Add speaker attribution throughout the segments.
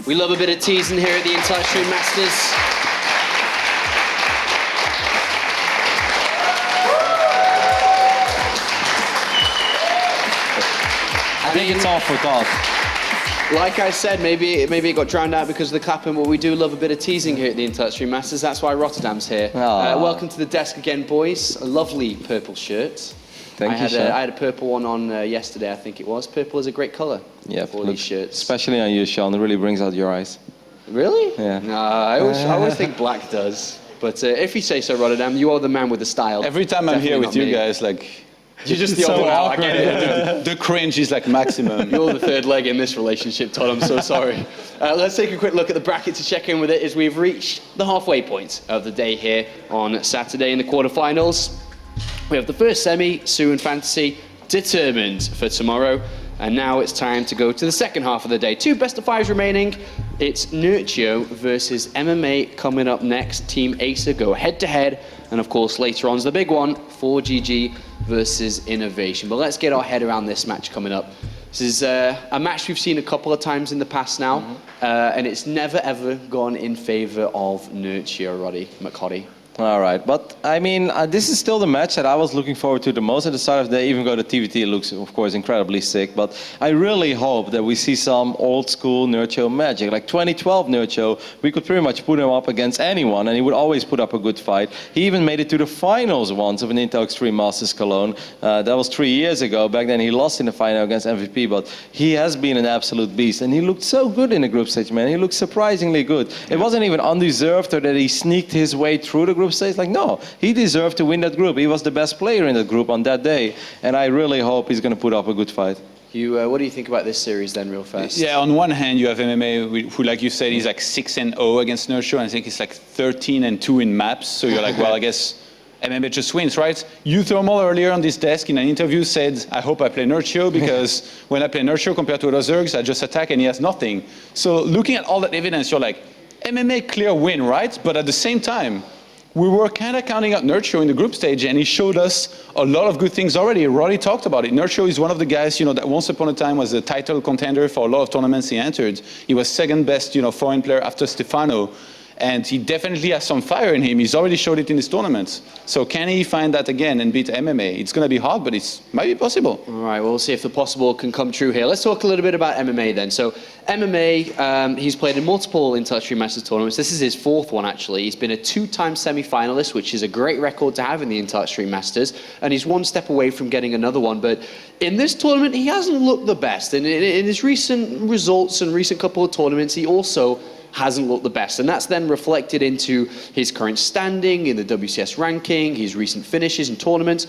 Speaker 1: We love a bit of teasing here at the Entitled Masters.
Speaker 2: I think it's all for God.
Speaker 1: Like I said, maybe it got drowned out because of the clapping, but we do love a bit of teasing here at the Entitled Masters. That's why Rotterdam's here. Welcome to the desk again, boys. A lovely purple shirt.
Speaker 2: Thank you,
Speaker 1: I had a purple one on yesterday, I think it was. Purple is a great colour for these shirts.
Speaker 2: Especially on you, Sean. It really brings out your eyes.
Speaker 1: Really?
Speaker 2: Yeah.
Speaker 1: No, I always think black does. But if you say so, Rotterdam, you are the man with the style.
Speaker 3: Every time I'm here with you guys, like...
Speaker 1: You're just the other one. I get it.
Speaker 3: The cringe is like maximum.
Speaker 1: You're the third leg in this relationship, Todd. I'm so sorry. Let's take a quick look at the bracket to check in with it as we've reached the halfway point of the day here on Saturday in the quarterfinals. We have the first semi, Sue and Fantasy, determined for tomorrow. And now it's time to go to the second half of the day. 2 best-of-5s remaining. It's Nerchio versus MMA coming up next. Team Acer go head-to-head. And of course, later on is the big one, 4GG versus Innovation. But let's get our head around this match coming up. This is a match we've seen a couple of times in the past now. And it's never, ever gone in favor of Nerchio, Roddy McCoddy.
Speaker 2: All right, but I mean, this is still the match that I was looking forward to the most at the start of the day, even though the TvZ looks, of course, incredibly sick. But I really hope that we see some old school Nerchio magic. Like 2012 Nerchio, we could pretty much put him up against anyone, and he would always put up a good fight. He even made it to the finals once of an Intel Extreme Masters Cologne. That was 3 years ago. Back then, he lost in the final against MVP, but he has been an absolute beast. And he looked so good in the group stage, man. He looked surprisingly good. It wasn't even undeserved or that he sneaked his way through the group stage. Like, no, he deserved to win that group. He was the best player in that group on that day, and I really hope he's going to put up a good fight.
Speaker 1: What do you think about this series then, real fast?
Speaker 3: Yeah, on one hand, you have MMA, who, like you said, is like 6-0 against Nerchio, and I think it's like 13-2 in maps. So you're like, well, I guess MMA just wins, right? You, Thermal, earlier on this desk in an interview said, I hope I play Nerchio because when I play Nerchio compared to other Zergs, I just attack and he has nothing. So looking at all that evidence, you're like, MMA clear win, right? But at the same time, we were kind of counting out Nerchio in the group stage, and he showed us a lot of good things already. Roddy talked about it. Nerchio is one of the guys, that once upon a time was a title contender for a lot of tournaments he entered. He was second best, foreign player after Stefano. And he definitely has some fire in him. He's already showed it in this tournament. So can he find that again and beat MMA? It's going to be hard, but it might be possible.
Speaker 1: All right, well, we'll see if the possible can come true here. Let's talk a little bit about MMA then. So MMA, he's played in multiple Entitled Masters tournaments. This is his 4th one, actually. He's been a 2-time semi-finalist, which is a great record to have in the Entitled Masters. And he's 1 step away from getting another one. But in this tournament, he hasn't looked the best. And in his recent results and recent couple of tournaments, he also hasn't looked the best, and that's then reflected into his current standing in the WCS ranking, his recent finishes in tournaments.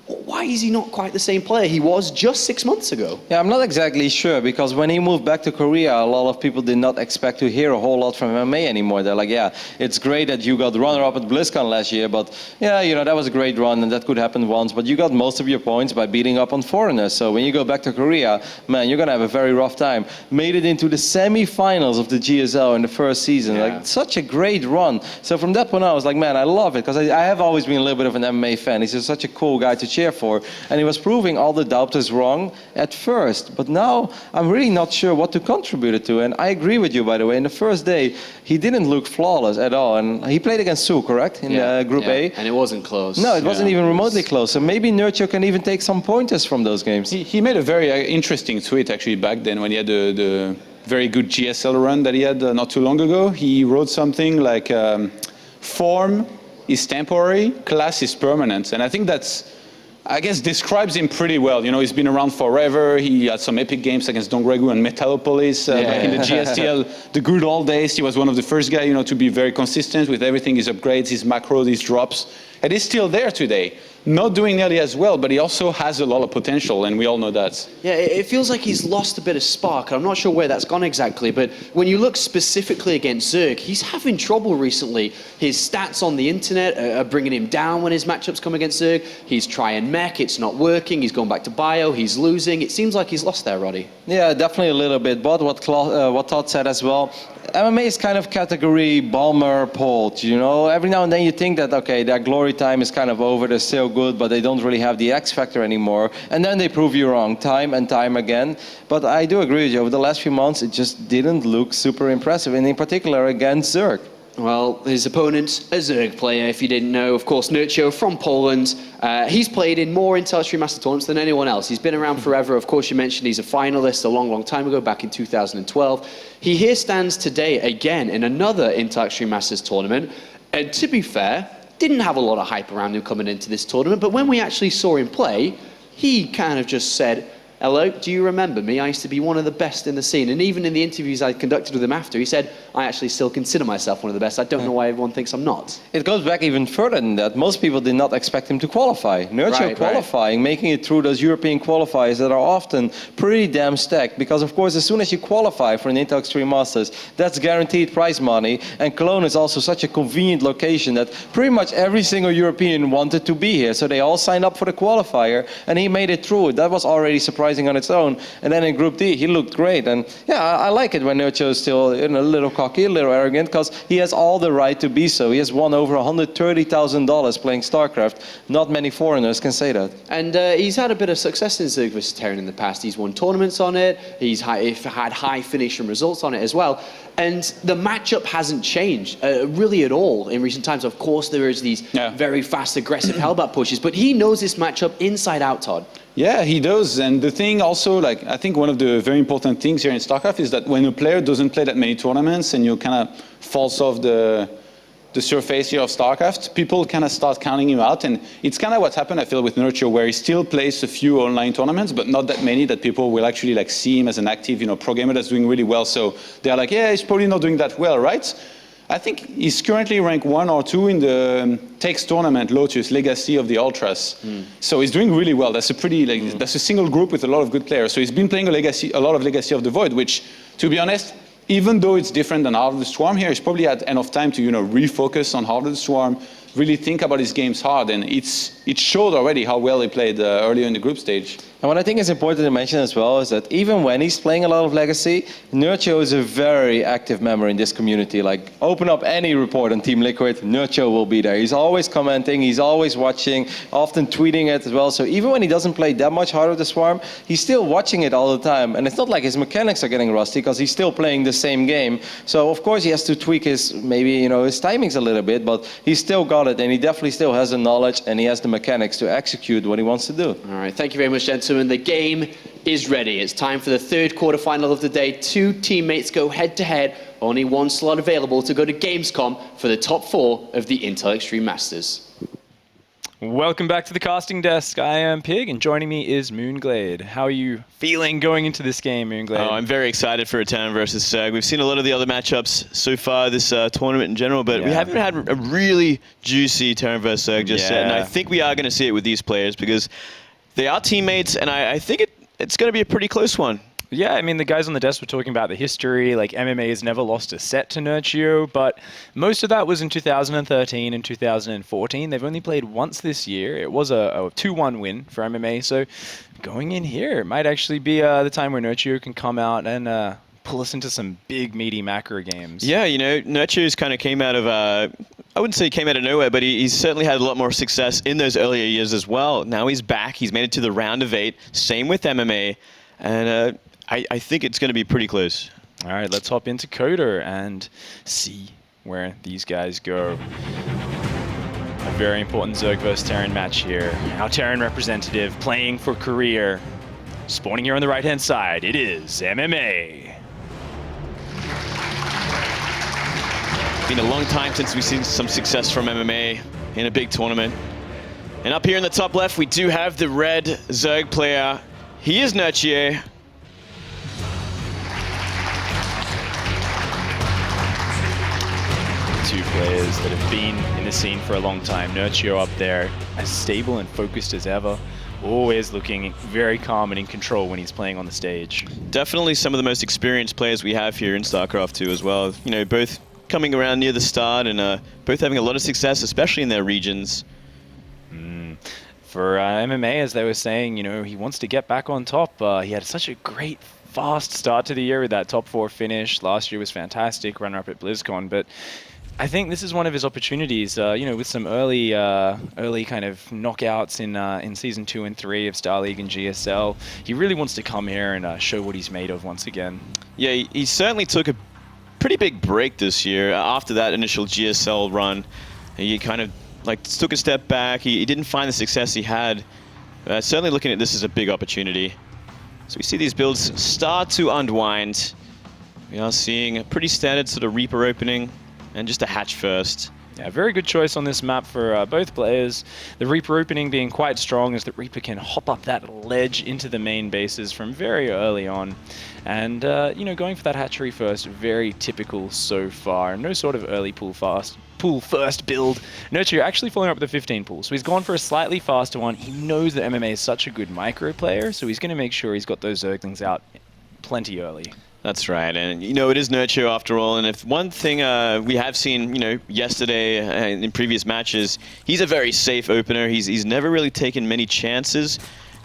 Speaker 1: Why is he not quite the same player he was just 6 months ago?
Speaker 2: Yeah, I'm not exactly sure, because when he moved back to Korea, a lot of people did not expect to hear a whole lot from MMA anymore. They're like, yeah, it's great that you got runner-up at BlizzCon last year, but yeah, that was a great run and that could happen once, but you got most of your points by beating up on foreigners. So when you go back to Korea, man, you're going to have a very rough time. Made it into the semi-finals of the GSL in the first season.
Speaker 1: Yeah.
Speaker 2: Like, such a great run. So from that point on, I was like, man, I love it, because I have always been a little bit of an MMA fan. He's just such a cool guy to cheer for, and he was proving all the doubters wrong at first, but now I'm really not sure what to contribute it to. And I agree with you, by the way. In the first day, he didn't look flawless at all, and he played against Sue, correct, in Group A,
Speaker 1: and it wasn't close.
Speaker 2: No, it wasn't even remotely close. So maybe Nerchio can even take some pointers from those games.
Speaker 3: He made a very interesting tweet actually back then when he had the very good GSL run that he had not too long ago. He wrote something like form is temporary, class is permanent, and I think that's, I guess, describes him pretty well. He's been around forever. He had some epic games against Don Gregu and Metalopolis back in the GSTL, the good old days. He was one of the first guys, to be very consistent with everything, his upgrades, his macros, his drops. And he's still there today. Not doing nearly as well, but he also has a lot of potential, and we all know that.
Speaker 1: Yeah, it feels like he's lost a bit of spark. I'm not sure where that's gone exactly, but when you look specifically against Zerg, he's having trouble recently. His stats on the internet are bringing him down when his matchups come against Zerg. He's trying mech, it's not working. He's going back to bio, he's losing. It seems like he's lost there, Roddy.
Speaker 2: Yeah, definitely a little bit. But what Todd said as well, MMA is kind of category bomber Polt, you know? Every now and then you think that, okay, their glory time is kind of over, they're still good, but they don't really have the X factor anymore. And then they prove you wrong time and time again. But I do agree with you, over the last few months, it just didn't look super impressive, and in particular against Zerg.
Speaker 1: Well, his opponent, a Zerg player, if you didn't know, of course, Nerchio from Poland. He's played in more Intel Master tournaments than anyone else. He's been around forever. Of course, you mentioned he's a finalist a long, long time ago, back in 2012. He here stands today again in another Intel Masters tournament. And to be fair, didn't have a lot of hype around him coming into this tournament. But when we actually saw him play, he kind of just said, hello, do you remember me? I used to be one of the best in the scene. And even in the interviews I conducted with him after, he said, I actually still consider myself one of the best. I don't know why everyone thinks I'm not.
Speaker 2: It goes back even further than that. Most people did not expect him to qualify. Nerchio qualifying, making it through those European qualifiers that are often pretty damn stacked. Because, of course, as soon as you qualify for an Intel Extreme Masters, that's guaranteed prize money. And Cologne is also such a convenient location that pretty much every single European wanted to be here. So they all signed up for the qualifier, and he made it through. That was already surprising on its own. And then in Group D, he looked great. And yeah, I like it when Nerchio is still a little cocky, a little arrogant, because he has all the right to be so. He has won over $130,000 playing StarCraft. Not many foreigners can say that.
Speaker 1: And he's had a bit of success in Zerg vs Terran in the past. He's won tournaments on it. He's had high finishing results on it as well. And the matchup hasn't changed really at all in recent times. Of course, there is these very fast, aggressive Hellbat pushes, but he knows this matchup inside out, Todd.
Speaker 3: Yeah, he does. And the thing also, like, I think one of the very important things here in StarCraft is that when a player doesn't play that many tournaments and you kind of falls off the surface here of StarCraft, people kind of start counting him out. And it's kind of what happened, I feel, with Nerchio, where he still plays a few online tournaments, but not that many that people will actually like see him as an active, pro gamer that's doing really well. So they're like, yeah, he's probably not doing that well, right? I think he's currently ranked 1 or 2 in the Takes tournament, Lotus, Legacy of the Ultras. So he's doing really well. That's a pretty, that's a single group with a lot of good players. So he's been playing a lot of Legacy of the Void, which, to be honest, even though it's different than Heart of the Swarm here, he's probably had enough time to, refocus on Heart of the Swarm, really think about his games hard, and it showed already how well he played earlier in the group stage.
Speaker 2: And what I think is important to mention as well is that even when he's playing a lot of Legacy, Nerchio is a very active member in this community. Like, open up any report on Team Liquid, Nerchio will be there. He's always commenting, he's always watching, often tweeting it as well. So even when he doesn't play that much Heart of the Swarm, he's still watching it all the time. And it's not like his mechanics are getting rusty, because he's still playing the same game. So of course he has to tweak his, his timings a little bit, but he's still got it, and he definitely still has the knowledge and he has the mechanics to execute what he wants to do.
Speaker 1: All right, thank you very much, gentlemen. The game is ready. It's time for the third quarterfinal of the day. 2 teammates go head-to-head. Only 1 slot available to go to Gamescom for the top 4 of the Intel Extreme Masters.
Speaker 4: Welcome back to the casting desk. I am Pig, and joining me is Moonglade. How are you feeling going into this game, Moonglade?
Speaker 5: Oh, I'm very excited for a Terran versus Zerg. We've seen a lot of the other matchups so far this tournament in general, but we haven't had a really juicy Terran versus Zerg just yet. And I think we are going to see it with these players because they are teammates, and I think it's going to be a pretty close one.
Speaker 4: Yeah, I mean, the guys on the desk were talking about the history. Like, MMA has never lost a set to Nerchio, but most of that was in 2013 and 2014. They've only played once this year. It was a 2-1 win for MMA, so going in here, it might actually be the time where Nerchio can come out and pull us into some big, meaty macro games.
Speaker 5: Yeah, Nerchio's kind of came out of, I wouldn't say he came out of nowhere, but he's certainly had a lot more success in those earlier years as well. Now he's back. He's made it to the round of 8. Same with MMA, and I think it's going to be pretty close.
Speaker 4: All right, let's hop into Coder and see where these guys go. A very important Zerg vs Terran match here. Our Terran representative playing for career. Spawning here on the right-hand side, it is MMA.
Speaker 5: Been a long time since we've seen some success from MMA in a big tournament. And up here in the top left, we do have the red Zerg player. He is Nerchio.
Speaker 4: Two players that have been in the scene for a long time. Nerchio up there, as stable and focused as ever. Always looking very calm and in control when he's playing on the stage.
Speaker 5: Definitely some of the most experienced players we have here in StarCraft 2 as well. Both coming around near the start and both having a lot of success, especially in their regions.
Speaker 4: For MMA, as they were saying, you know, he wants to get back on top. He had such a great, fast start to the year with that top 4 finish. Last year was fantastic, runner-up at BlizzCon, but I think this is one of his opportunities, you know, with some early kind of knockouts in Season 2 and 3 of Star League and GSL. He really wants to come here and show what he's made of once again.
Speaker 5: Yeah, he certainly took a pretty big break this year. After that initial GSL run, he kind of like took a step back. He didn't find the success he had. Certainly looking at this as a big opportunity. So we see these builds start to unwind. We are seeing a pretty standard sort of Reaper opening and just a hatch first.
Speaker 4: Yeah, very good choice on this map for both players. The Reaper opening being quite strong as the Reaper can hop up that ledge into the main bases from very early on. And, you know, going for that hatchery first, very typical so far. No sort of early pull first build. Nerchio actually following up with a 15 pull, so he's gone for a slightly faster one. He knows that MMA is such a good micro player, so he's going to make sure he's got those Zerglings out plenty early.
Speaker 5: That's right, and you know, it is Nerchio after all, and if one thing we have seen, you know, yesterday in previous matches, he's a very safe opener. He's never really taken many chances.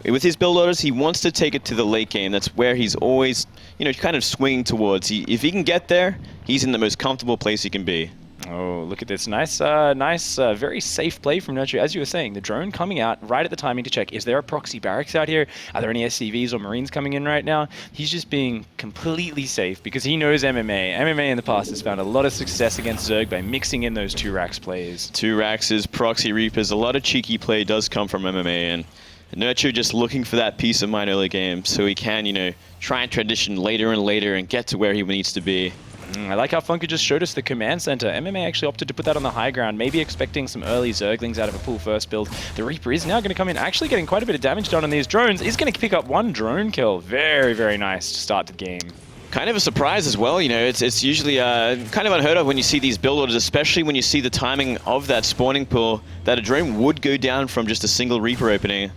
Speaker 5: With his build orders, he wants to take it to the late game. That's where he's always, you know, kind of swinging towards. If he can get there, he's in the most comfortable place he can be.
Speaker 4: Oh, look at this. Nice, very safe play from Nerchio. As you were saying, the drone coming out right at the timing to check, is there a proxy barracks out here? Are there any SCVs or Marines coming in right now? He's just being completely safe because he knows MMA. MMA in the past has found a lot of success against Zerg by mixing in those 2-Rax plays.
Speaker 5: 2-Raxes, proxy Reapers, a lot of cheeky play does come from MMA, and Nerchio just looking for that peace of mind early game so he can, you know, try and transition later and later and get to where he needs to be.
Speaker 4: I like how Funker just showed us the command center. MMA actually opted to put that on the high ground, maybe expecting some early Zerglings out of a pull first build. The Reaper is now going to come in, actually getting quite a bit of damage done on these drones. He's going to pick up 1 drone kill. Very, very nice to start the game.
Speaker 5: Kind of a surprise as well, you know, it's usually kind of unheard of when you see these build orders, especially when you see the timing of that spawning pool, that a drone would go down from just a single Reaper opening.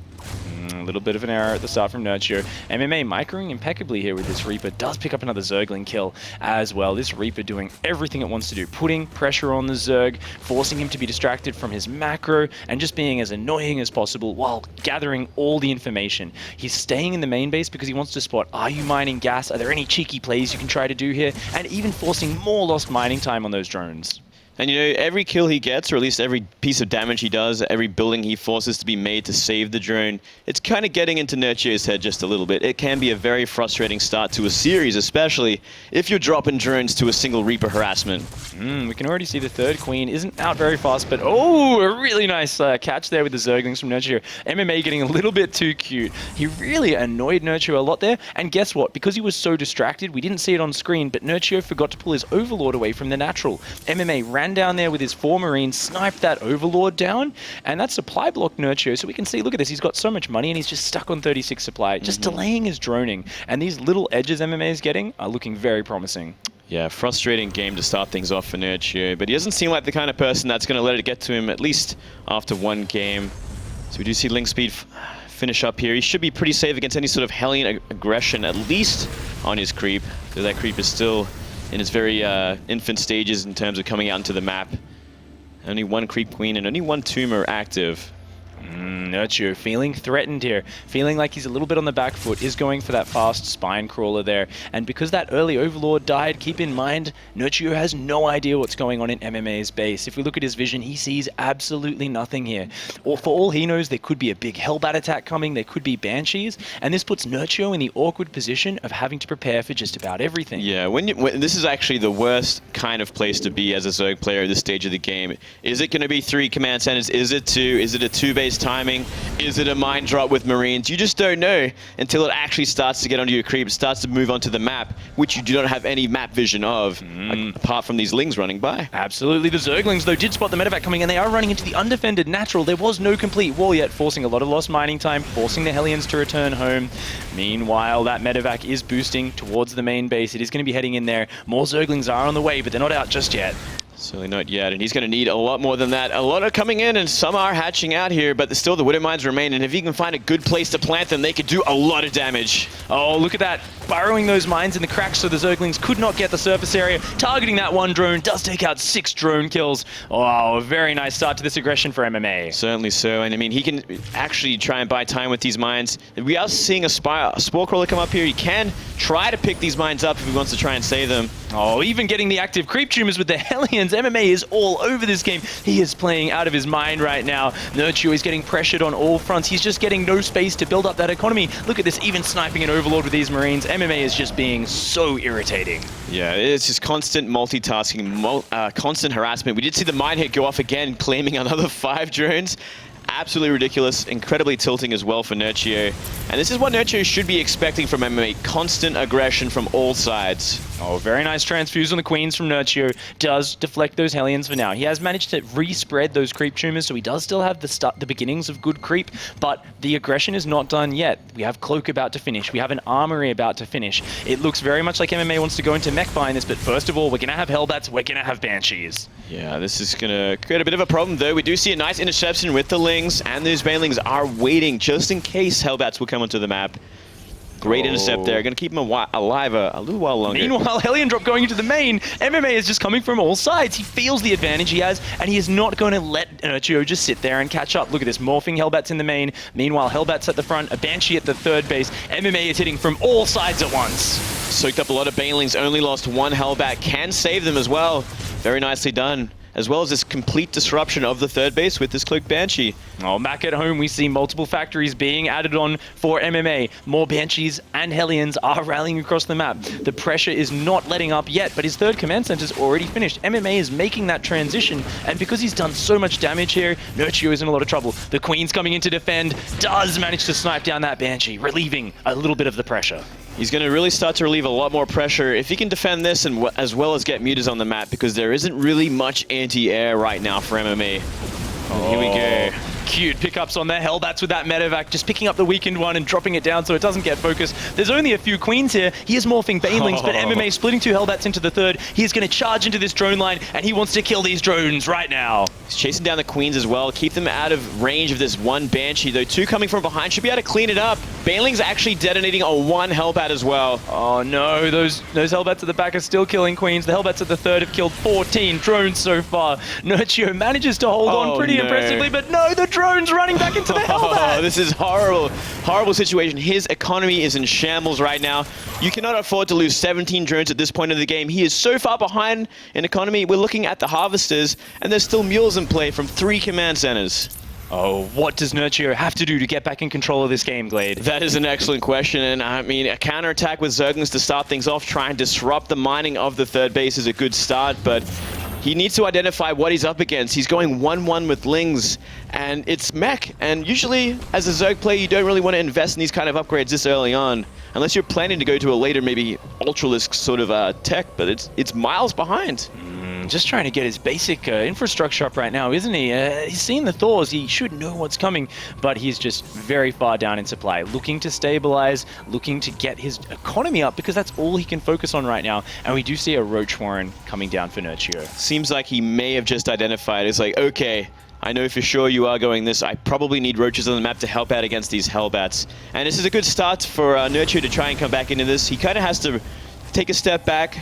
Speaker 4: A little bit of an error at the start from Nerchio. MMA microing impeccably here with this Reaper. Does pick up another Zergling kill as well. This Reaper doing everything it wants to do. Putting pressure on the Zerg, forcing him to be distracted from his macro, and just being as annoying as possible while gathering all the information. He's staying in the main base because he wants to spot, are you mining gas? Are there any cheeky plays you can try to do here? And even forcing more lost mining time on those drones.
Speaker 5: And you know, every kill he gets, or at least every piece of damage he does, every building he forces to be made to save the drone, it's kind of getting into Nerchio's head just a little bit. It can be a very frustrating start to a series, especially if you're dropping drones to a single Reaper harassment.
Speaker 4: We can already see the 3rd Queen isn't out very fast, but oh, a really nice catch there with the Zerglings from Nerchio. MMA getting a little bit too cute. He really annoyed Nerchio a lot there, and guess what? Because he was so distracted, we didn't see it on screen, but Nerchio forgot to pull his Overlord away from the natural. MMA ran down there with his 4 Marines, sniped that Overlord down, and that supply blocked Nerchio. So we can see, look at this, he's got so much money and he's just stuck on 36 supply, just delaying his droning. And these little edges MMA is getting are looking very promising.
Speaker 5: Yeah, frustrating game to start things off for Nerchio, but he doesn't seem like the kind of person that's going to let it get to him, at least after 1 game. So we do see Link Speed finish up here. He should be pretty safe against any sort of Hellion aggression, at least on his creep. So that creep is still in its very infant stages in terms of coming out into the map. Only 1 Creep Queen and only 1 Tumor active.
Speaker 4: Nerchio feeling threatened here, feeling like he's a little bit on the back foot, is going for that fast spine crawler there. And because that early Overlord died, keep in mind, Nerchio has no idea what's going on in MMA's base. If we look at his vision, he sees absolutely nothing here. Or for all he knows, there could be a big Hellbat attack coming, there could be Banshees, and this puts Nerchio in the awkward position of having to prepare for just about everything.
Speaker 5: Yeah, when this is actually the worst kind of place to be as a Zerg player at this stage of the game. Is it going to be 3 command centers? Is it 2? Is it a 2-base timing? Is it a mine drop with Marines? You just don't know until it actually starts to get onto your creep. It starts to move onto the map, which you do not have any map vision of, apart from these Lings running by.
Speaker 4: Absolutely. The Zerglings, though, did spot the medevac coming, and they are running into the undefended natural. There was no complete wall yet, forcing a lot of lost mining time, forcing the Hellions to return home. Meanwhile, that medevac is boosting towards the main base. It is going to be heading in there. More Zerglings are on the way, but they're not out just yet.
Speaker 5: Certainly not yet, and he's going to need a lot more than that. A lot are coming in, and some are hatching out here, but still the Widow Mines remain, and if he can find a good place to plant them, they could do a lot of damage.
Speaker 4: Oh, look at that. Burrowing those mines in the cracks so the Zerglings could not get the surface area. Targeting that one drone does take out 6 drone kills. Oh, a very nice start to this aggression for MMA.
Speaker 5: Certainly so, and I mean, he can actually try and buy time with these mines. We are seeing a Spore Crawler come up here. He can try to pick these mines up if he wants to try and save them.
Speaker 4: Oh, even getting the active creep tumors with the Hellions. MMA is all over this game. He is playing out of his mind right now. Nerchio is getting pressured on all fronts. He's just getting no space to build up that economy. Look at this, even sniping an Overlord with these Marines. MMA is just being so irritating.
Speaker 5: Yeah, it's just constant multitasking, constant harassment. We did see the mine hit go off again, claiming another 5 drones. Absolutely ridiculous, incredibly tilting as well for Nerchio. And this is what Nerchio should be expecting from MMA, constant aggression from all sides.
Speaker 4: Oh, very nice transfuse on the Queens from Nerchio. Does deflect those Hellions for now. He has managed to respread those creep tumors, so he does still have the beginnings of good creep, but the aggression is not done yet. We have Cloak about to finish. We have an Armory about to finish. It looks very much like MMA wants to go into mech behind this, but first of all, we're going to have Hellbats, we're going to have Banshees.
Speaker 5: Yeah, this is going to create a bit of a problem, though. We do see a nice interception with the Lings, and those Banelings are waiting just in case Hellbats will come onto the map. Great intercept there. Going to keep him alive a little while longer.
Speaker 4: Meanwhile, Hellion Drop going into the main. MMA is just coming from all sides. He feels the advantage he has, and he is not going to let Nerchio just sit there and catch up. Look at this, morphing Hellbats in the main. Meanwhile, Hellbats at the front, a Banshee at the third base. MMA is hitting from all sides at once.
Speaker 5: Soaked up a lot of Banelings, only lost 1 Hellbat. Can save them as well. Very nicely done. As well as this complete disruption of the third base with this Cloaked Banshee.
Speaker 4: Oh, back at home, we see multiple factories being added on for MMA. More Banshees and Hellions are rallying across the map. The pressure is not letting up yet, but his third command center is already finished. MMA is making that transition, and because he's done so much damage here, Nerchio is in a lot of trouble. The Queen's coming in to defend, does manage to snipe down that Banshee, relieving a little bit of the pressure.
Speaker 5: He's going to really start to relieve a lot more pressure if he can defend this and as well as get mutas on the map, because there isn't really much anti-air right now for MMA. Oh. Here we go.
Speaker 4: Cute pickups on their Hellbats with that medevac, just picking up the weakened one and dropping it down so it doesn't get focused. There's only a few Queens here. He is morphing Banelings, but MMA splitting 2 Hellbats into the third. He is going to charge into this drone line, and he wants to kill these drones right now.
Speaker 5: He's chasing down the Queens as well, keep them out of range of this 1 Banshee, though 2 coming from behind should be able to clean it up. Banelings actually detonating a 1 Hellbat as well.
Speaker 4: Oh no, those Hellbats at the back are still killing Queens. The Hellbats at the third have killed 14 drones so far. Nerchio manages to hold on pretty impressively, but no, the drone's running back into the Hellbat.
Speaker 5: Oh, this is horrible. Horrible situation. His economy is in shambles right now. You cannot afford to lose 17 drones at this point of the game. He is so far behind in economy. We're looking at the Harvesters, and there's still mules in play from 3 command centers.
Speaker 4: Oh, what does Nerchio have to do to get back in control of this game, Glade?
Speaker 5: That is an excellent question, and I mean, a counterattack with Zerglings to start things off, try and disrupt the mining of the third base is a good start, but he needs to identify what he's up against. He's going 1-1 with Lings, and it's mech, and usually, as a Zerg player, you don't really want to invest in these kind of upgrades this early on, unless you're planning to go to a later, maybe Ultralisk sort of tech, but it's miles behind.
Speaker 4: Just trying to get his basic infrastructure up right now, isn't he? He's seen the Thors, he should know what's coming, but he's just very far down in supply. Looking to stabilize, looking to get his economy up, because that's all he can focus on right now. And we do see a Roach Warren coming down for Nerchio.
Speaker 5: Seems like he may have just identified. It's like, okay, I know for sure you are going this. I probably need roaches on the map to help out against these Hellbats. And this is a good start for Nerchio to try and come back into this. He kind of has to take a step back,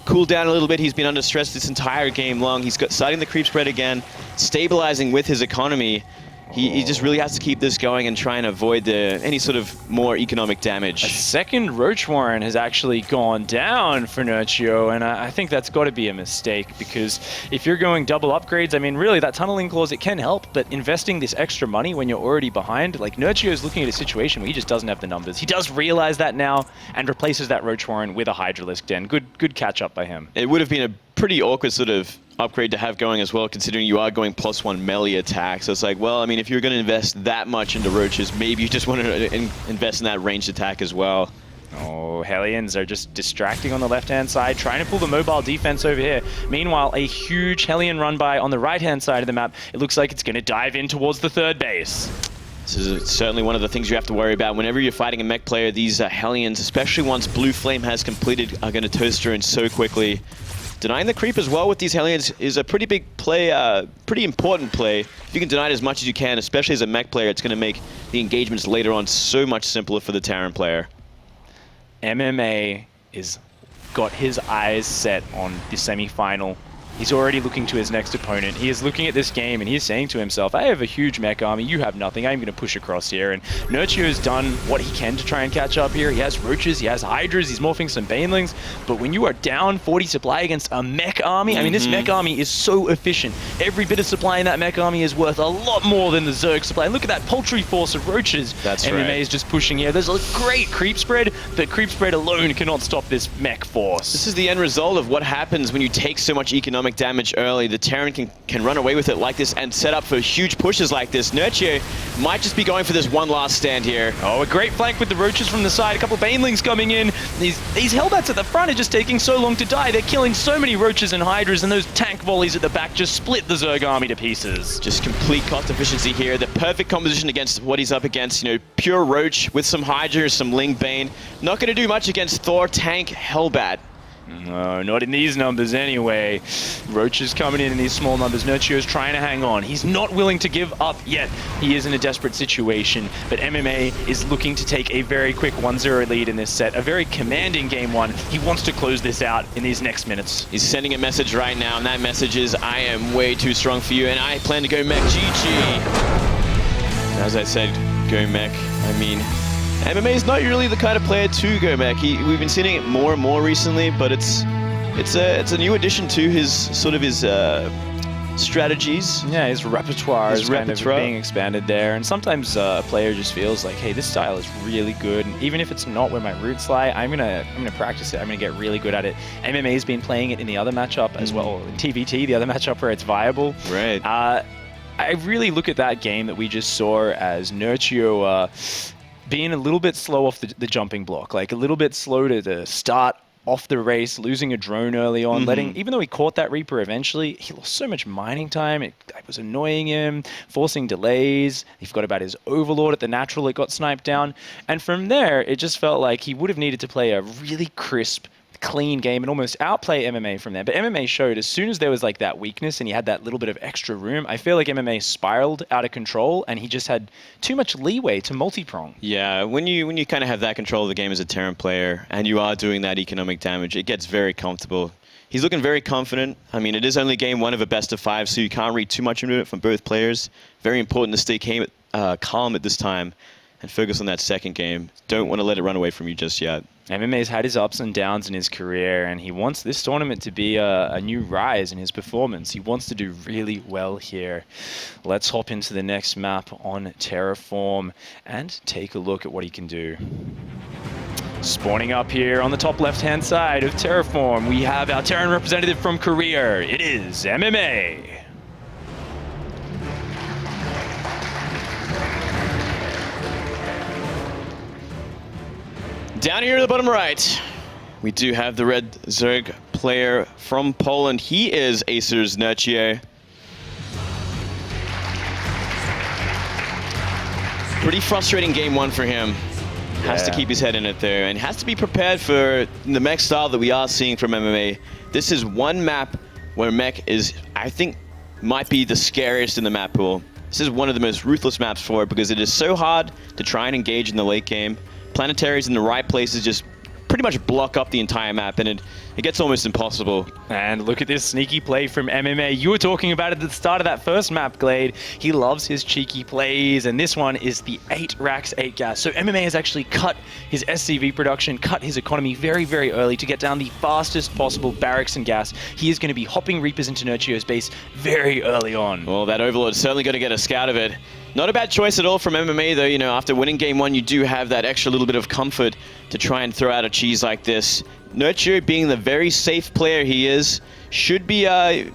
Speaker 5: cool down a little bit. He's been under stress this entire game long. He's starting the creep spread again, stabilizing with his economy. He just really has to keep this going and try and avoid any sort of more economic damage.
Speaker 4: A second Roach Warren has actually gone down for Nerchio, and I think that's got to be a mistake, because if you're going double upgrades, I mean, really, that tunneling clause, it can help, but investing this extra money when you're already behind, like, Nerchio is looking at a situation where he just doesn't have the numbers. He does realize that now and replaces that Roach Warren with a Hydralisk Den. Good catch up by him.
Speaker 5: It would have been a pretty awkward sort of upgrade to have going as well, considering you are going +1 melee attack. So it's like, well, I mean, if you're going to invest that much into roaches, maybe you just want to invest in that ranged attack as well.
Speaker 4: Oh, Hellions are just distracting on the left-hand side, trying to pull the mobile defense over here. Meanwhile, a huge Hellion run by on the right-hand side of the map. It looks like it's going to dive in towards the third base.
Speaker 5: This is certainly one of the things you have to worry about. Whenever you're fighting a mech player, these Hellions, especially once Blue Flame has completed, are going to toast drone so quickly. denying the creep as well with these Hellions is a pretty big play, pretty important play. If you can deny it as much as you can, especially as a mech player, it's going to make the engagements later on so much simpler for the Terran player.
Speaker 4: MMA is got his eyes set on the semi-final. He's already looking to his next opponent. He is looking at this game and he's saying to himself, I have a huge mech army, you have nothing, I'm going to push across here. And Nerchio has done what he can to try and catch up here. He has Roaches, he has Hydras, he's morphing some Banelings. But when you are down 40 supply against a mech army, I mean, this mech army is so efficient. Every bit of supply in that mech army is worth a lot more than the Zerg supply. And look at that paltry force of Roaches.
Speaker 5: That's
Speaker 4: MMA
Speaker 5: right.
Speaker 4: is just pushing here. There's a great creep spread, but creep spread alone cannot stop this mech force.
Speaker 5: This is the end result of what happens when you take so much economic damage early. The Terran can run away with it like this and set up for huge pushes like this. Nerchio might just be going for this one last stand here.
Speaker 4: Oh, a great flank with the Roaches from the side. A couple Banelings coming in. These Hellbats at the front are just taking so long to die. They're killing so many Roaches and Hydras, and those tank volleys at the back just split the Zerg army to pieces.
Speaker 5: Just complete cost efficiency here. The perfect composition against what he's up against. You know, pure Roach with some Hydra, some Ling Bane. Not going to do much against Thor, tank, Hellbat.
Speaker 4: No, not in these numbers anyway. Roach is coming in these small numbers. Nerchio's trying to hang on. He's not willing to give up yet. He is in a desperate situation, but MMA is looking to take a very quick 1-0 lead in this set. A very commanding game one. He wants to close this out in these next minutes.
Speaker 5: He's sending a message right now, and that message is, I am way too strong for you, and I plan to go mech GG. As I said, go mech. I mean, MMA is not really the kind of player to go mech. We've been seeing it more and more recently, but it's a new addition to his strategies.
Speaker 4: Yeah, his repertoire is kind of being expanded there. And sometimes a player just feels like, hey, this style is really good. And even if it's not where my roots lie, I'm gonna practice it. I'm gonna get really good at it. MMA's been playing it in the other matchup as well. In TvT, the other matchup where it's viable.
Speaker 5: Right.
Speaker 4: I really look at that game that we just saw as Nerchio being a little bit slow off the jumping block, like a little bit slow to start off the race, losing a drone early on, even though he caught that Reaper eventually, he lost so much mining time. It was annoying him, forcing delays. He forgot about his Overlord at the natural, it got sniped down. And from there, it just felt like he would have needed to play a really crisp, clean game and almost outplay MMA from there. But MMA showed as soon as there was like that weakness and he had that little bit of extra room, I feel like MMA spiraled out of control and he just had too much leeway to multi-prong.
Speaker 5: Yeah, when you kind of have that control of the game as a Terran player and you are doing that economic damage, it gets very comfortable. He's looking very confident. I mean, it is only game one of a best of 5, so you can't read too much into it from both players. Very important to stay calm at this time and focus on that second game. Don't want to let it run away from you just yet.
Speaker 4: MMA's had his ups and downs in his career, and he wants this tournament to be a new rise in his performance. He wants to do really well here. Let's hop into the next map on Terraform and take a look at what he can do. Spawning up here on the top left-hand side of Terraform, we have our Terran representative from Korea. It is MMA.
Speaker 5: Down here at the bottom right, we do have the red Zerg player from Poland. He is Acer's Nerchio. Pretty frustrating game one for him. Has to keep his head in it there and has to be prepared for the mech style that we are seeing from MMA. This is one map where mech is, I think, might be the scariest in the map pool. This is one of the most ruthless maps for it because it is so hard to try and engage in the late game. Planetaries in the right places just pretty much block up the entire map, and it gets almost impossible.
Speaker 4: And look at this sneaky play from MMA. You were talking about it at the start of that first map, Glade. He loves his cheeky plays, and this one is the 8 racks, 8 gas. So MMA has actually cut his SCV production, cut his economy very, very early to get down the fastest possible barracks and gas. He is going to be hopping Reapers into Nerchio's base very early on.
Speaker 5: Well, that Overlord's certainly going to get a scout of it. Not a bad choice at all from MMA, though. You know, after winning game one, you do have that extra little bit of comfort to try and throw out a cheese like this. Nerchio, being the very safe player he is, should be,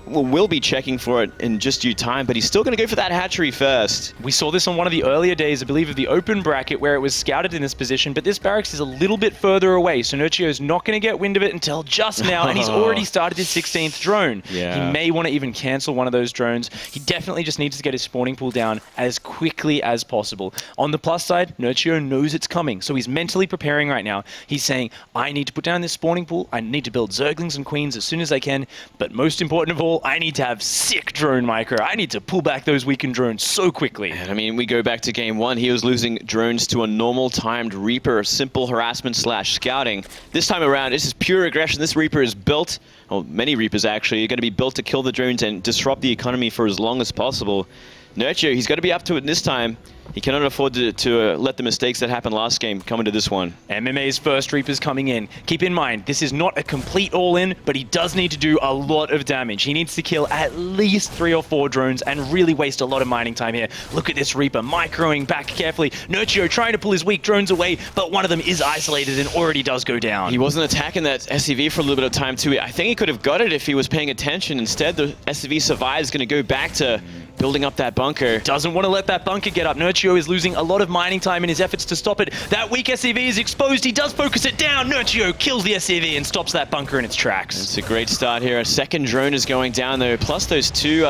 Speaker 5: will be checking for it in just due time, but he's still going to go for that hatchery first.
Speaker 4: We saw this on one of the earlier days, I believe, of the open bracket where it was scouted in this position, but this barracks is a little bit further away, so Nerchio's not going to get wind of it until just now, and he's already started his 16th drone.
Speaker 5: Yeah.
Speaker 4: He may want to even cancel one of those drones. He definitely just needs to get his spawning pool down as quickly as possible. On the plus side, Nerchio knows it's coming, so he's mentally preparing right now. He's saying, I need to put down this spawn spawning pool. I need to build Zerglings and Queens as soon as I can. But most important of all, I need to have sick drone micro. I need to pull back those weakened drones so quickly.
Speaker 5: And I mean, we go back to game 1. He was losing drones to a normal timed Reaper, simple harassment / scouting. This time around, this is pure aggression. This Reaper is built, well, many Reapers actually, are going to be built to kill the drones and disrupt the economy for as long as possible. Nerchio, he's got to be up to it this time. He cannot afford to let the mistakes that happened last game come into this one.
Speaker 4: MMA's first Reaper's coming in. Keep in mind, this is not a complete all-in, but he does need to do a lot of damage. He needs to kill at least 3 or 4 drones and really waste a lot of mining time here. Look at this Reaper microing back carefully. Nerchio trying to pull his weak drones away, but one of them is isolated and already does go down.
Speaker 5: He wasn't attacking that SCV for a little bit of time too. I think he could have got it if he was paying attention. Instead, the SCV survives, going to go back to building up that bunker.
Speaker 4: Doesn't want to let that bunker get up. Nerchio is losing a lot of mining time in his efforts to stop it. That weak SCV is exposed. He does focus it down. Nerchio kills the SCV and stops that bunker in its tracks.
Speaker 5: It's a great start here. A second drone is going down though. Plus those 2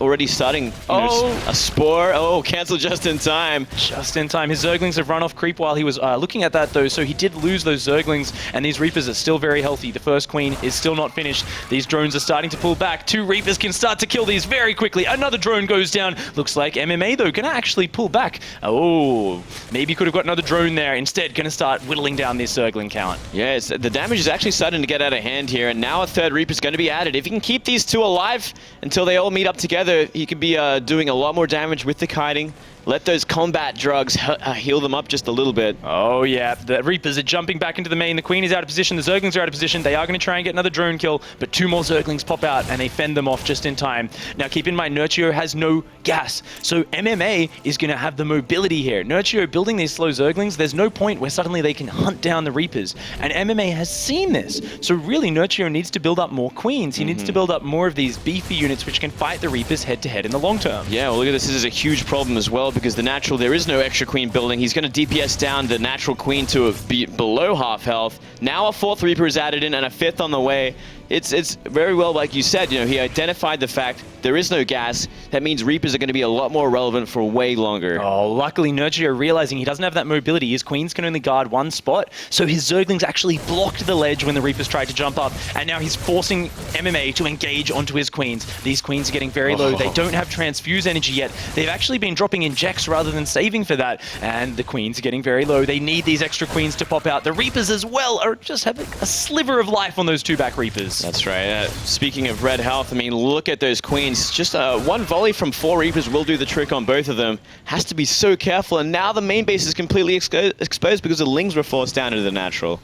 Speaker 5: already starting. A spore. Oh, cancel just in time.
Speaker 4: Just in time. His Zerglings have run off creep while he was looking at that though. So he did lose those Zerglings and these Reapers are still very healthy. The first Queen is still not finished. These drones are starting to pull back. 2 Reapers can start to kill these very quickly. Another drone goes down. Looks like MMA though gonna actually pull back. Oh, maybe could have got another drone there. Instead, gonna start whittling down this Zergling count.
Speaker 5: Yeah, the damage is actually starting to get out of hand here, and now a 3rd Reaper is going to be added. If he can keep these 2 alive until they all meet up together, he could be doing a lot more damage with the kiting. Let those combat drugs heal them up just a little bit.
Speaker 4: Oh yeah, the Reapers are jumping back into the main. The Queen is out of position, the Zerglings are out of position. They are going to try and get another drone kill, but 2 more Zerglings pop out and they fend them off just in time. Now keep in mind, Nerchio has no gas, so MMA is going to have the mobility here. Nerchio building these slow Zerglings, there's no point where suddenly they can hunt down the Reapers, and MMA has seen this. So really, Nerchio needs to build up more Queens. He needs to build up more of these beefy units which can fight the Reapers head-to-head in the long term.
Speaker 5: Yeah, well look at this. This is a huge problem as well, because the natural, there is no extra Queen building. He's going to DPS down the natural Queen to below half health. Now a 4th Reaper is added in and a 5th on the way. It's very well, like you said, you know, he identified the fact there is no gas. That means Reapers are going to be a lot more relevant for way longer.
Speaker 4: Oh, luckily Nerchio realizing he doesn't have that mobility. His Queens can only guard 1 spot, so his Zerglings actually blocked the ledge when the Reapers tried to jump up, and now he's forcing MMA to engage onto his Queens. These Queens are getting very low. They don't have transfuse energy yet. They've actually been dropping injects rather than saving for that, and the Queens are getting very low. They need these extra Queens to pop out. The Reapers as well are just having a sliver of life on those 2 back Reapers.
Speaker 5: That's right. Speaking of red health, I mean, look at those Queens. Just 1 volley from 4 Reapers will do the trick on both of them. Has to be so careful, and now the main base is completely exposed because the Lings were forced down into the natural.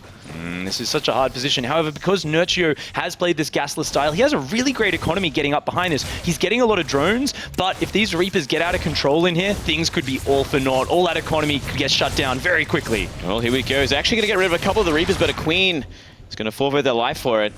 Speaker 4: This is such a hard position. However, because Nerchio has played this gasless style, he has a really great economy getting up behind this. He's getting a lot of drones, but if these Reapers get out of control in here, things could be all for naught. All that economy could get shut down very quickly.
Speaker 5: Well, here we go. He's actually going to get rid of a couple of the Reapers, but a Queen is going to forfeit their life for it.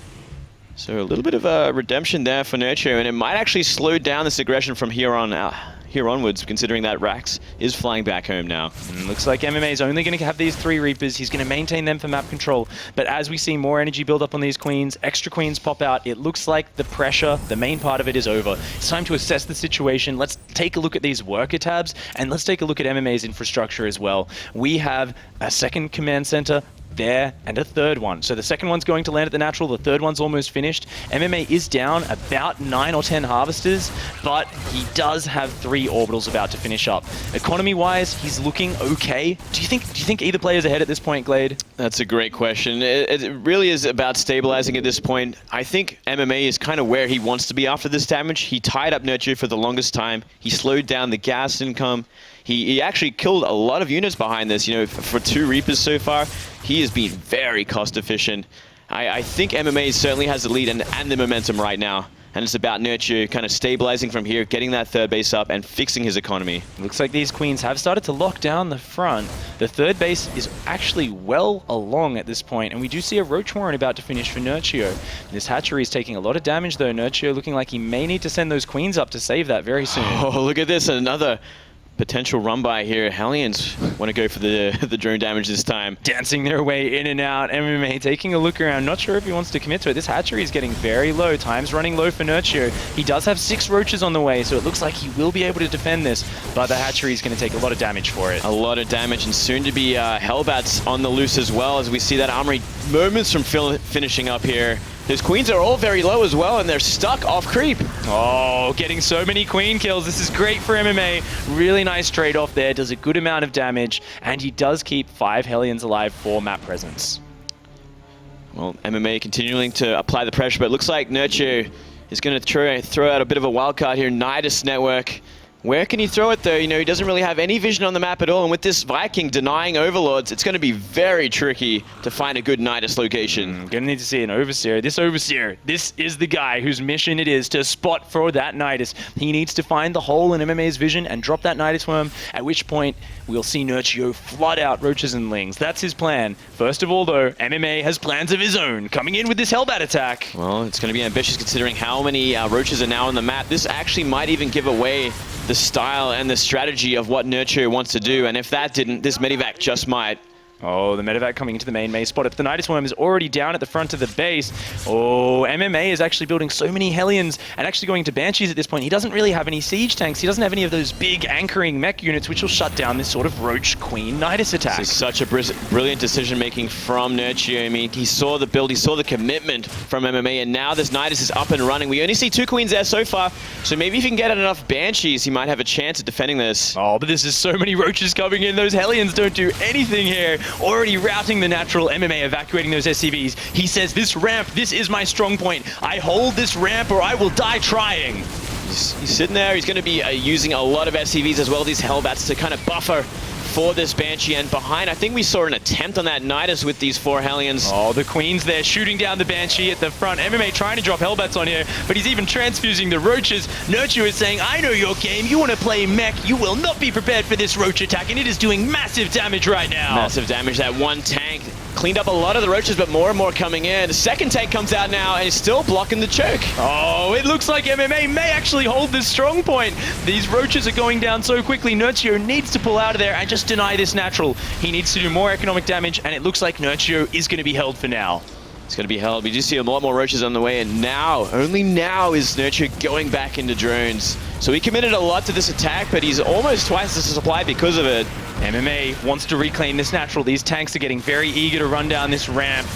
Speaker 5: So a little bit of a redemption there for Nerchio, and it might actually slow down this aggression from here onwards, considering that Rax is flying back home now.
Speaker 4: Looks like MMA is only going to have these 3 Reapers. He's going to maintain them for map control. But as we see more energy build up on these Queens, extra Queens pop out, it looks like the pressure, the main part of it, is over. It's time to assess the situation. Let's take a look at these worker tabs, and let's take a look at MMA's infrastructure as well. We have a 2nd command center there and a 3rd one. So the 2nd one's going to land at the natural, the 3rd one's almost finished. MMA is down about 9 or 10 harvesters, but he does have 3 orbitals about to finish up. Economy wise, he's looking okay. Do you think either player's ahead at this point, Glade?
Speaker 5: That's a great question. It really is about stabilizing at this point. I think MMA is kind of where he wants to be after this damage. He tied up Nerchio for the longest time. He slowed down the gas income. He actually killed a lot of units behind this. You know, for 2 Reapers so far, he has been very cost efficient. I think MMA certainly has the lead and the momentum right now. And it's about Nerchio kind of stabilizing from here, getting that 3rd base up and fixing his economy.
Speaker 4: Looks like these Queens have started to lock down the front. The 3rd base is actually well along at this point, and we do see a Roach Warren about to finish for Nerchio. This hatchery is taking a lot of damage though. Nerchio looking like he may need to send those Queens up to save that very soon.
Speaker 5: Oh, look at this, another potential run by here. Hellions want to go for the drone damage this time.
Speaker 4: Dancing their way in and out. MMA taking a look around. Not sure if he wants to commit to it. This hatchery is getting very low. Time's running low for Nerchio. He does have 6 roaches on the way, so it looks like he will be able to defend this, but the hatchery is going to take a lot of damage for it.
Speaker 5: A lot of damage, and soon to be Hellbats on the loose as well, as we see that armory moments from finishing up here. Those queens are all very low as well, and they're stuck off creep.
Speaker 4: Oh, getting so many queen kills. This is great for MMA. Really nice trade-off there. Does a good amount of damage, and he does keep 5 Hellions alive for map presence.
Speaker 5: Well, MMA continuing to apply the pressure, but it looks like Nerchio is going to throw out a bit of a wild card here. Nidus Network. Where can he throw it, though? You know, he doesn't really have any vision on the map at all. And with this Viking denying Overlords, it's going to be very tricky to find a good Nidus location.
Speaker 4: Gonna need to see an Overseer. This Overseer, this is the guy whose mission it is to spot for that Nidus. He needs to find the hole in MMA's vision and drop that Nidus worm, at which point we'll see Nerchio flood out roaches and lings. That's his plan. First of all, though, MMA has plans of his own, coming in with this Hellbat attack.
Speaker 5: Well, it's going to be ambitious considering how many roaches are now on the map. This actually might even give away the style and the strategy of what Nerchio wants to do, and if that didn't, this Medivac just might.
Speaker 4: Oh, the Medivac coming into the main spot. If the Nidus Worm is already down at the front of the base. Oh, MMA is actually building so many Hellions and actually going to Banshees at this point. He doesn't really have any siege tanks. He doesn't have any of those big anchoring mech units which will shut down this sort of Roach Queen Nidus attack.
Speaker 5: This is such a brilliant decision making from Nerchio. I mean, he saw the build, he saw the commitment from MMA, and now this Nidus is up and running. We only see 2 queens there so far, so maybe if he can get enough Banshees, he might have a chance at defending this.
Speaker 4: Oh, but this is so many roaches coming in. Those Hellions don't do anything here. Already routing the natural. MMA evacuating those SCVs. He says, this ramp, this is my strong point. I hold this ramp or I will die trying.
Speaker 5: He's sitting there. He's going to be using a lot of SCVs as well, these Hellbats, to kind of buffer for this Banshee. And behind, I think we saw an attempt on that Nidus with these 4 Hellions.
Speaker 4: Oh, the Queen's there shooting down the Banshee at the front. MMA trying to drop Hellbats on here, but he's even transfusing the Roaches. Nerchio is saying, I know your game. You want to play mech. You will not be prepared for this Roach attack, and it is doing massive damage right now.
Speaker 5: Massive damage. That one tank cleaned up a lot of the roaches, but more and more coming in. The second tank comes out now and is still blocking the choke.
Speaker 4: Oh, it looks like MMA may actually hold this strong point. These roaches are going down so quickly. Nerchio needs to pull out of there and just deny this natural. He needs to do more economic damage, and it looks like Nerchio is going to be held for now.
Speaker 5: It's going to be held. We do see a lot more roaches on the way, and now, only now, is Nerchio going back into drones. So he committed a lot to this attack, but he's almost twice the supply because of it.
Speaker 4: MMA wants to reclaim this natural. These tanks are getting very eager to run down this ramp.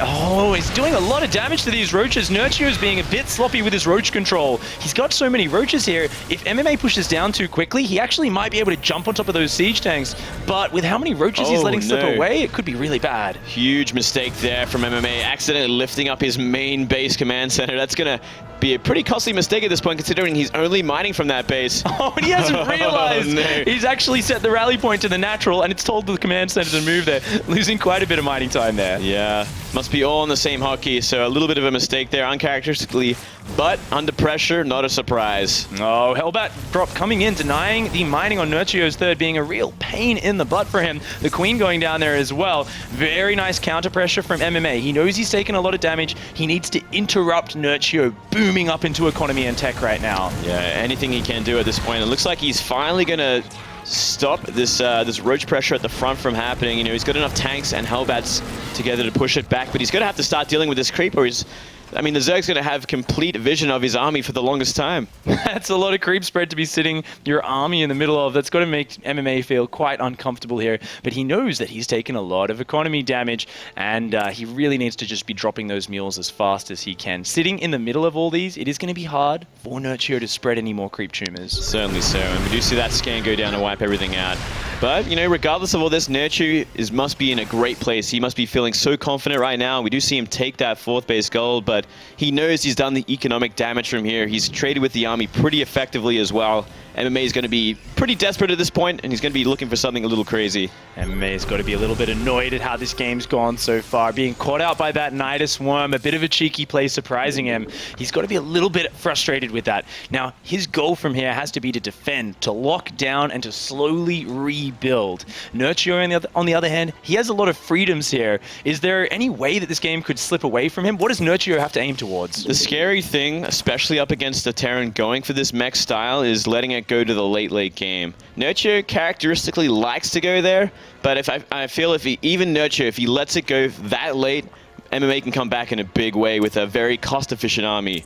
Speaker 4: Oh, he's doing a lot of damage to these roaches. Nerchio's being a bit sloppy with his roach control. He's got so many roaches here. If MMA pushes down too quickly, he actually might be able to jump on top of those siege tanks. But with how many roaches he's letting slip away, it could be really bad.
Speaker 5: Huge mistake there from MMA, accidentally lifting up his main base command center. That's going to be a pretty costly mistake at this point, considering he's only mining from that base.
Speaker 4: Oh, and he hasn't realized.
Speaker 5: No.
Speaker 4: He's actually set the rally point to the natural, and it's told the command center to move there, losing quite a bit of mining time there.
Speaker 5: Yeah, must be all on the same hotkey, so a little bit of a mistake there, uncharacteristically, but under pressure, not a surprise.
Speaker 4: Oh, Hellbat drop coming in, denying the mining on Nerchio's third, being a real pain in the butt for him. The Queen going down there as well. Very nice counter pressure from MMA. He knows he's taken a lot of damage. He needs to interrupt Nerchio booming up into economy and tech right now.
Speaker 5: Yeah, anything he can do at this point. It looks like he's finally going to stop this this roach pressure at the front from happening. You know, he's got enough tanks and Hellbats together to push it back, but he's going to have to start dealing with this creep, or he's... I mean, the Zerg's going to have complete vision of his army for the longest time.
Speaker 4: That's a lot of creep spread to be sitting your army in the middle of. That's got to make MMA feel quite uncomfortable here. But he knows that he's taken a lot of economy damage, and he really needs to just be dropping those mules as fast as he can. Sitting in the middle of all these, it is going to be hard for Nerchio to spread any more creep tumors.
Speaker 5: Certainly so, and we do see that scan go down to wipe everything out. But, you know, regardless of all this, Nerchio must be in a great place. He must be feeling so confident right now. We do see him take that 4th base gold, but he knows he's done the economic damage from here. He's traded with the army pretty effectively as well. MMA is going to be pretty desperate at this point, and he's going to be looking for something a little crazy.
Speaker 4: MMA's got to be a little bit annoyed at how this game's gone so far. Being caught out by that Nidus Worm, a bit of a cheeky play surprising him. He's got to be a little bit frustrated with that. Now, his goal from here has to be to defend, to lock down, and to slowly rebuild. Nerchio, on the other hand, he has a lot of freedoms here. Is there any way that this game could slip away from him? What does Nerchio have have to aim towards.
Speaker 5: The scary thing, especially up against the Terran going for this mech style, is letting it go to the late game. Nerchio characteristically likes to go there, but if I feel if even Nerchio, if he lets it go that late, MMA can come back in a big way with a very cost-efficient army.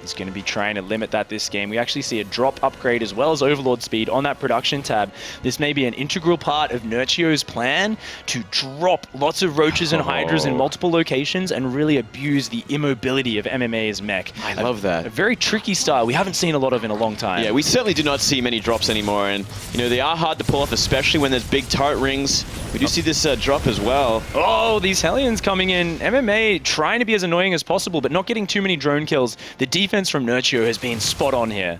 Speaker 4: He's going to be trying to limit that this game. We actually see a drop upgrade as well as Overlord speed on that production tab. This may be an integral part of Nerchio's plan to drop lots of roaches and hydras in multiple locations and really abuse the immobility of MMA's mech.
Speaker 5: I love that.
Speaker 4: A very tricky style we haven't seen a lot of in a long time.
Speaker 5: Yeah, we certainly do not see many drops anymore, and they are hard to pull off, especially when there's big turret rings. We do see this drop as well.
Speaker 4: Oh, these Hellions coming in. MMA trying to be as annoying as possible, but not getting too many drone kills. The defense from Nerchio has been spot on here.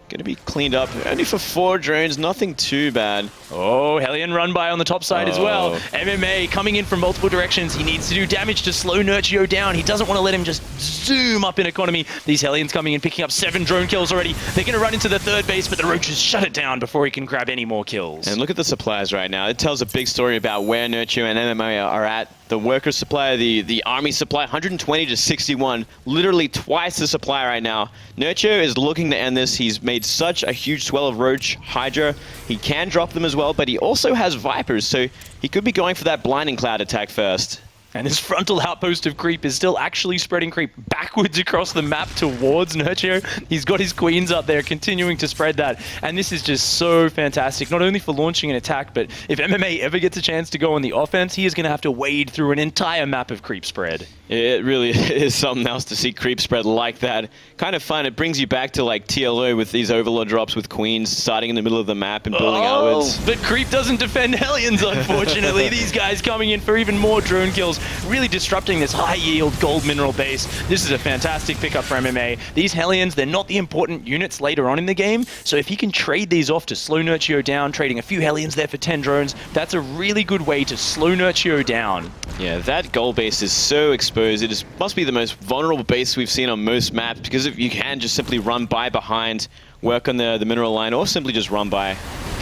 Speaker 5: Going to be cleaned up. Only for 4 drones, nothing too bad.
Speaker 4: Oh, Hellion run by on the top side as well. MMA coming in from multiple directions. He needs to do damage to slow Nerchio down. He doesn't want to let him just zoom up in economy. These Hellions coming in, picking up 7 drone kills already. They're going to run into the third base, but the Roaches shut it down before he can grab any more kills.
Speaker 5: And look at the supplies right now. It tells a big story about where Nerchio and MMA are at. The worker supply, the army supply, 120 to 61. Literally twice the supply right now. Nerchio is looking to end this. He's made such a huge swell of Roach, Hydra. He can drop them as well, but he also has Vipers, so he could be going for that Blinding Cloud attack first.
Speaker 4: And this frontal outpost of creep is still actually spreading creep backwards across the map towards Nerchio. He's got his queens up there, continuing to spread that. And this is just so fantastic, not only for launching an attack, but if MMA ever gets a chance to go on the offense, he is going to have to wade through an entire map of creep spread.
Speaker 5: It really is something else to see creep spread like that. Kind of fun. It brings you back to like TLO with these Overlord drops with queens starting in the middle of the map and building outwards.
Speaker 4: But creep doesn't defend Hellions, unfortunately. These guys coming in for even more drone kills, really disrupting this high-yield gold mineral base. This is a fantastic pickup for MMA. These Hellions, they're not the important units later on in the game, so if he can trade these off to slow Nerchio down, trading a few Hellions there for 10 drones, that's a really good way to slow Nerchio down.
Speaker 5: Yeah, that gold base is so exposed. It must be the most vulnerable base we've seen on most maps, because if you can just simply run by behind, work on the mineral line, or simply just run by.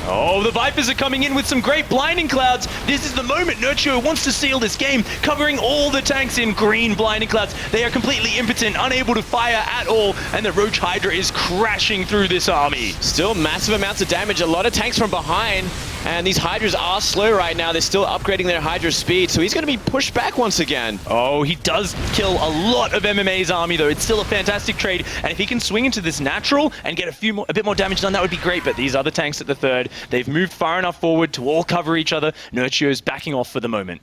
Speaker 4: Oh, the Vipers are coming in with some great blinding clouds. This is the moment Nerchio wants to seal this game, covering all the tanks in green blinding clouds. They are completely impotent, unable to fire at all, and the Roach Hydra is crashing through this army.
Speaker 5: Still massive amounts of damage, a lot of tanks from behind, and these Hydras are slow right now. They're still upgrading their Hydra speed, so he's going to be pushed back once again.
Speaker 4: Oh, he does kill a lot of MMA's army, though. It's still a fantastic trade, and if he can swing into this natural and get a bit more damage done, that would be great, but these other tanks at the third, they've moved far enough forward to all cover each other. Nerchio's backing off for the moment.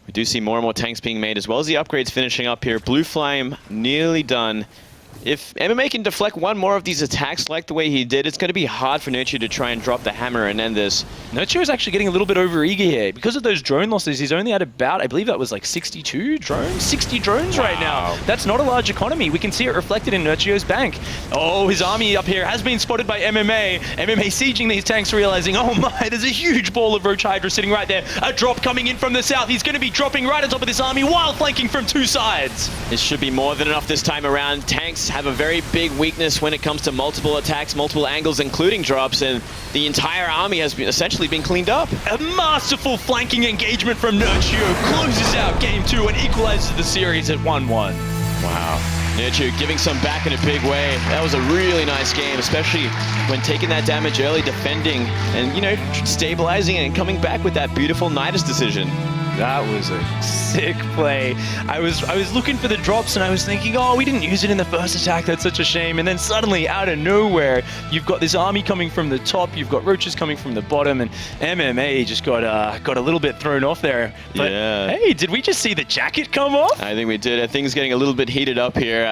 Speaker 5: We do see more and more tanks being made, as well as the upgrades finishing up here. Blue Flame nearly done. If MMA can deflect one more of these attacks like the way he did, it's going to be hard for Nerchio to try and drop the hammer and end this.
Speaker 4: Nerchio is actually getting a little bit over-eager here. Because of those drone losses, he's only at about, I believe that was like 62 drones? 60 drones right now. That's not a large economy. We can see it reflected in Nerchio's bank. Oh, his army up here has been spotted by MMA. MMA sieging these tanks, realizing, oh my, there's a huge ball of Roach Hydra sitting right there. A drop coming in from the south. He's going to be dropping right on top of this army while flanking from 2 sides.
Speaker 5: This should be more than enough this time around. Tanks have a very big weakness when it comes to multiple attacks, multiple angles, including drops, and the entire army has essentially been cleaned up.
Speaker 4: A masterful flanking engagement from Nerchio closes out Game 2 and equalizes the series at 1-1.
Speaker 5: Wow. Nerchio giving some back in a big way. That was a really nice game, especially when taking that damage early, defending, and, stabilizing and coming back with that beautiful Nidus decision.
Speaker 4: That was a sick play. I was looking for the drops and I was thinking, oh, we didn't use it in the first attack. That's such a shame. And then suddenly, out of nowhere, you've got this army coming from the top. You've got Roaches coming from the bottom, and MMA just got a little bit thrown off there. But
Speaker 5: yeah.
Speaker 4: Hey, did we just see the jacket come off?
Speaker 5: I think we did. I think it's getting a little bit heated up here.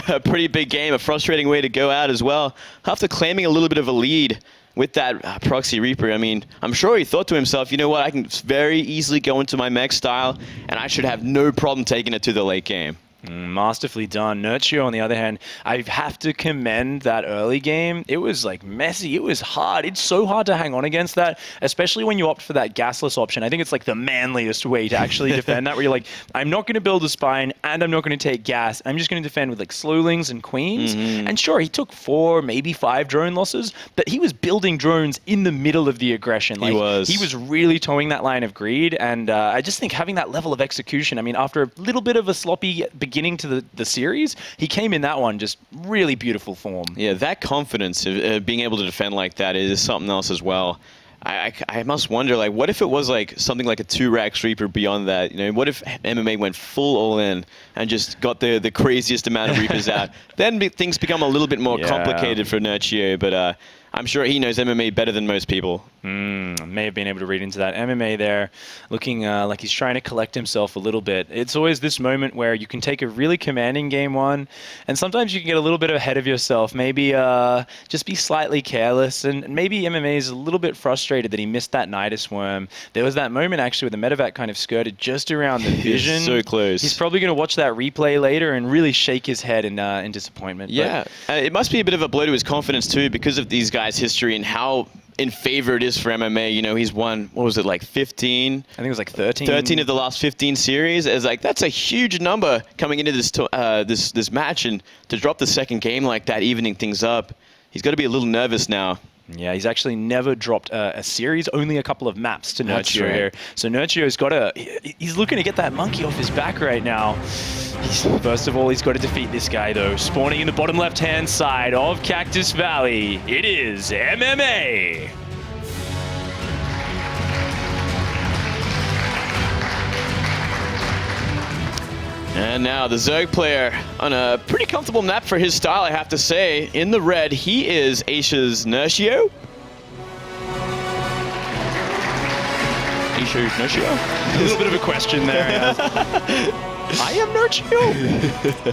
Speaker 5: A pretty big game, a frustrating way to go out as well. After claiming a little bit of a lead with that Proxy Reaper, I mean, I'm sure he thought to himself, you know what, I can very easily go into my mech style, and I should have no problem taking it to the late game.
Speaker 4: Masterfully done. Nerchio, on the other hand, I have to commend that early game. It was like messy. It was hard. It's so hard to hang on against that, especially when you opt for that gasless option. I think it's like the manliest way to actually defend that, where you're like, I'm not going to build a spine and I'm not going to take gas. I'm just going to defend with like slowlings and queens. And sure, he took 4, maybe 5 drone losses, but he was building drones in the middle of the aggression. Like, he was really towing that line of greed, and I just think having that level of execution, I mean, after a little bit of a sloppy beginning beginning to the series, he came in that one just really beautiful form.
Speaker 5: Yeah, that confidence of being able to defend like that is something else as well. I must wonder, like, what if it was like something like a 2-rack sweep or beyond that? You know, what if MMA went full all in and just got the craziest amount of reapers out? Then things become a little bit more complicated for Nerchio, but I'm sure he knows MMA better than most people.
Speaker 4: May have been able to read into that. MMA there, looking like he's trying to collect himself a little bit. It's always this moment where you can take a really commanding game one, and sometimes you can get a little bit ahead of yourself. Maybe just be slightly careless, and maybe MMA is a little bit frustrated that he missed that Nidus Worm. There was that moment actually where the medevac kind of skirted just around the vision.
Speaker 5: So close.
Speaker 4: He's probably going to watch that replay later and really shake his head in disappointment.
Speaker 5: Yeah, it must be a bit of a blow to his confidence too, because of these guys' history and how in favor it is for MMA. You know, he's won, what was it, like 15?
Speaker 4: I think it was like 13.
Speaker 5: 13 of the last 15 series. It's like, that's a huge number coming into this match, and to drop the second game like that, evening things up, he's got to be a little nervous now.
Speaker 4: Yeah, he's actually never dropped a series, only a couple of maps to Nerchio
Speaker 5: right.
Speaker 4: here. So Nerchio's got he's looking to get that monkey off his back right now. First of all, he's got to defeat this guy though. Spawning in the bottom left-hand side of Cactus Valley, it is MMA.
Speaker 5: And now the Zerg player on a pretty comfortable map for his style, I have to say. In the red, he is Asia's Nerchio. Asia Nerchio?
Speaker 4: A little bit of a question there. I am Nerchio.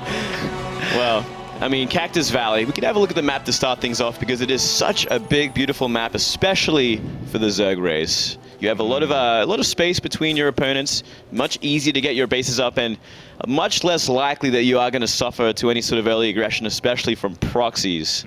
Speaker 5: Well, I mean, Cactus Valley, we could have a look at the map to start things off, because it is such a big, beautiful map, especially for the Zerg race. You have a lot of space between your opponents, much easier to get your bases up, and much less likely that you are going to suffer to any sort of early aggression, especially from proxies.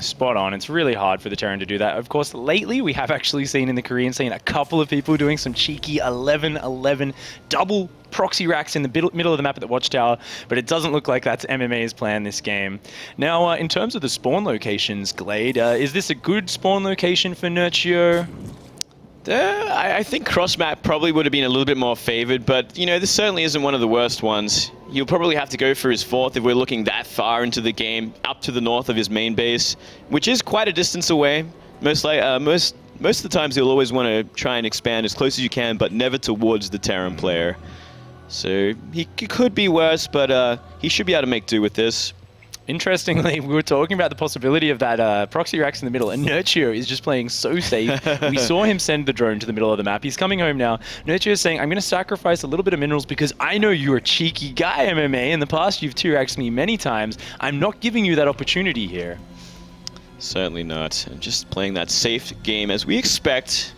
Speaker 4: Spot on. It's really hard for the Terran to do that. Of course, lately we have actually seen in the Korean scene a couple of people doing some cheeky 11-11 double proxy racks in the middle of the map at the Watchtower, but it doesn't look like that's MMA's plan this game. Now, in terms of the spawn locations, Glade, is this a good spawn location for Nerchio?
Speaker 5: I think cross-map probably would have been a little bit more favored, but, you know, this certainly isn't one of the worst ones. He'll probably have to go for his fourth if we're looking that far into the game, up to the north of his main base, which is quite a distance away. Most of the times he'll always want to try and expand as close as you can, but never towards the Terran player. So he could be worse, but he should be able to make do with this.
Speaker 4: Interestingly, we were talking about the possibility of that proxy racks in the middle, and Nerchio is just playing so safe. We saw him send the drone to the middle of the map. He's coming home now. Nerchio is saying, I'm going to sacrifice a little bit of minerals because I know you're a cheeky guy, MMA. In the past, you've 2-racked me many times. I'm not giving you that opportunity here.
Speaker 5: Certainly not. And just playing that safe game as we expect.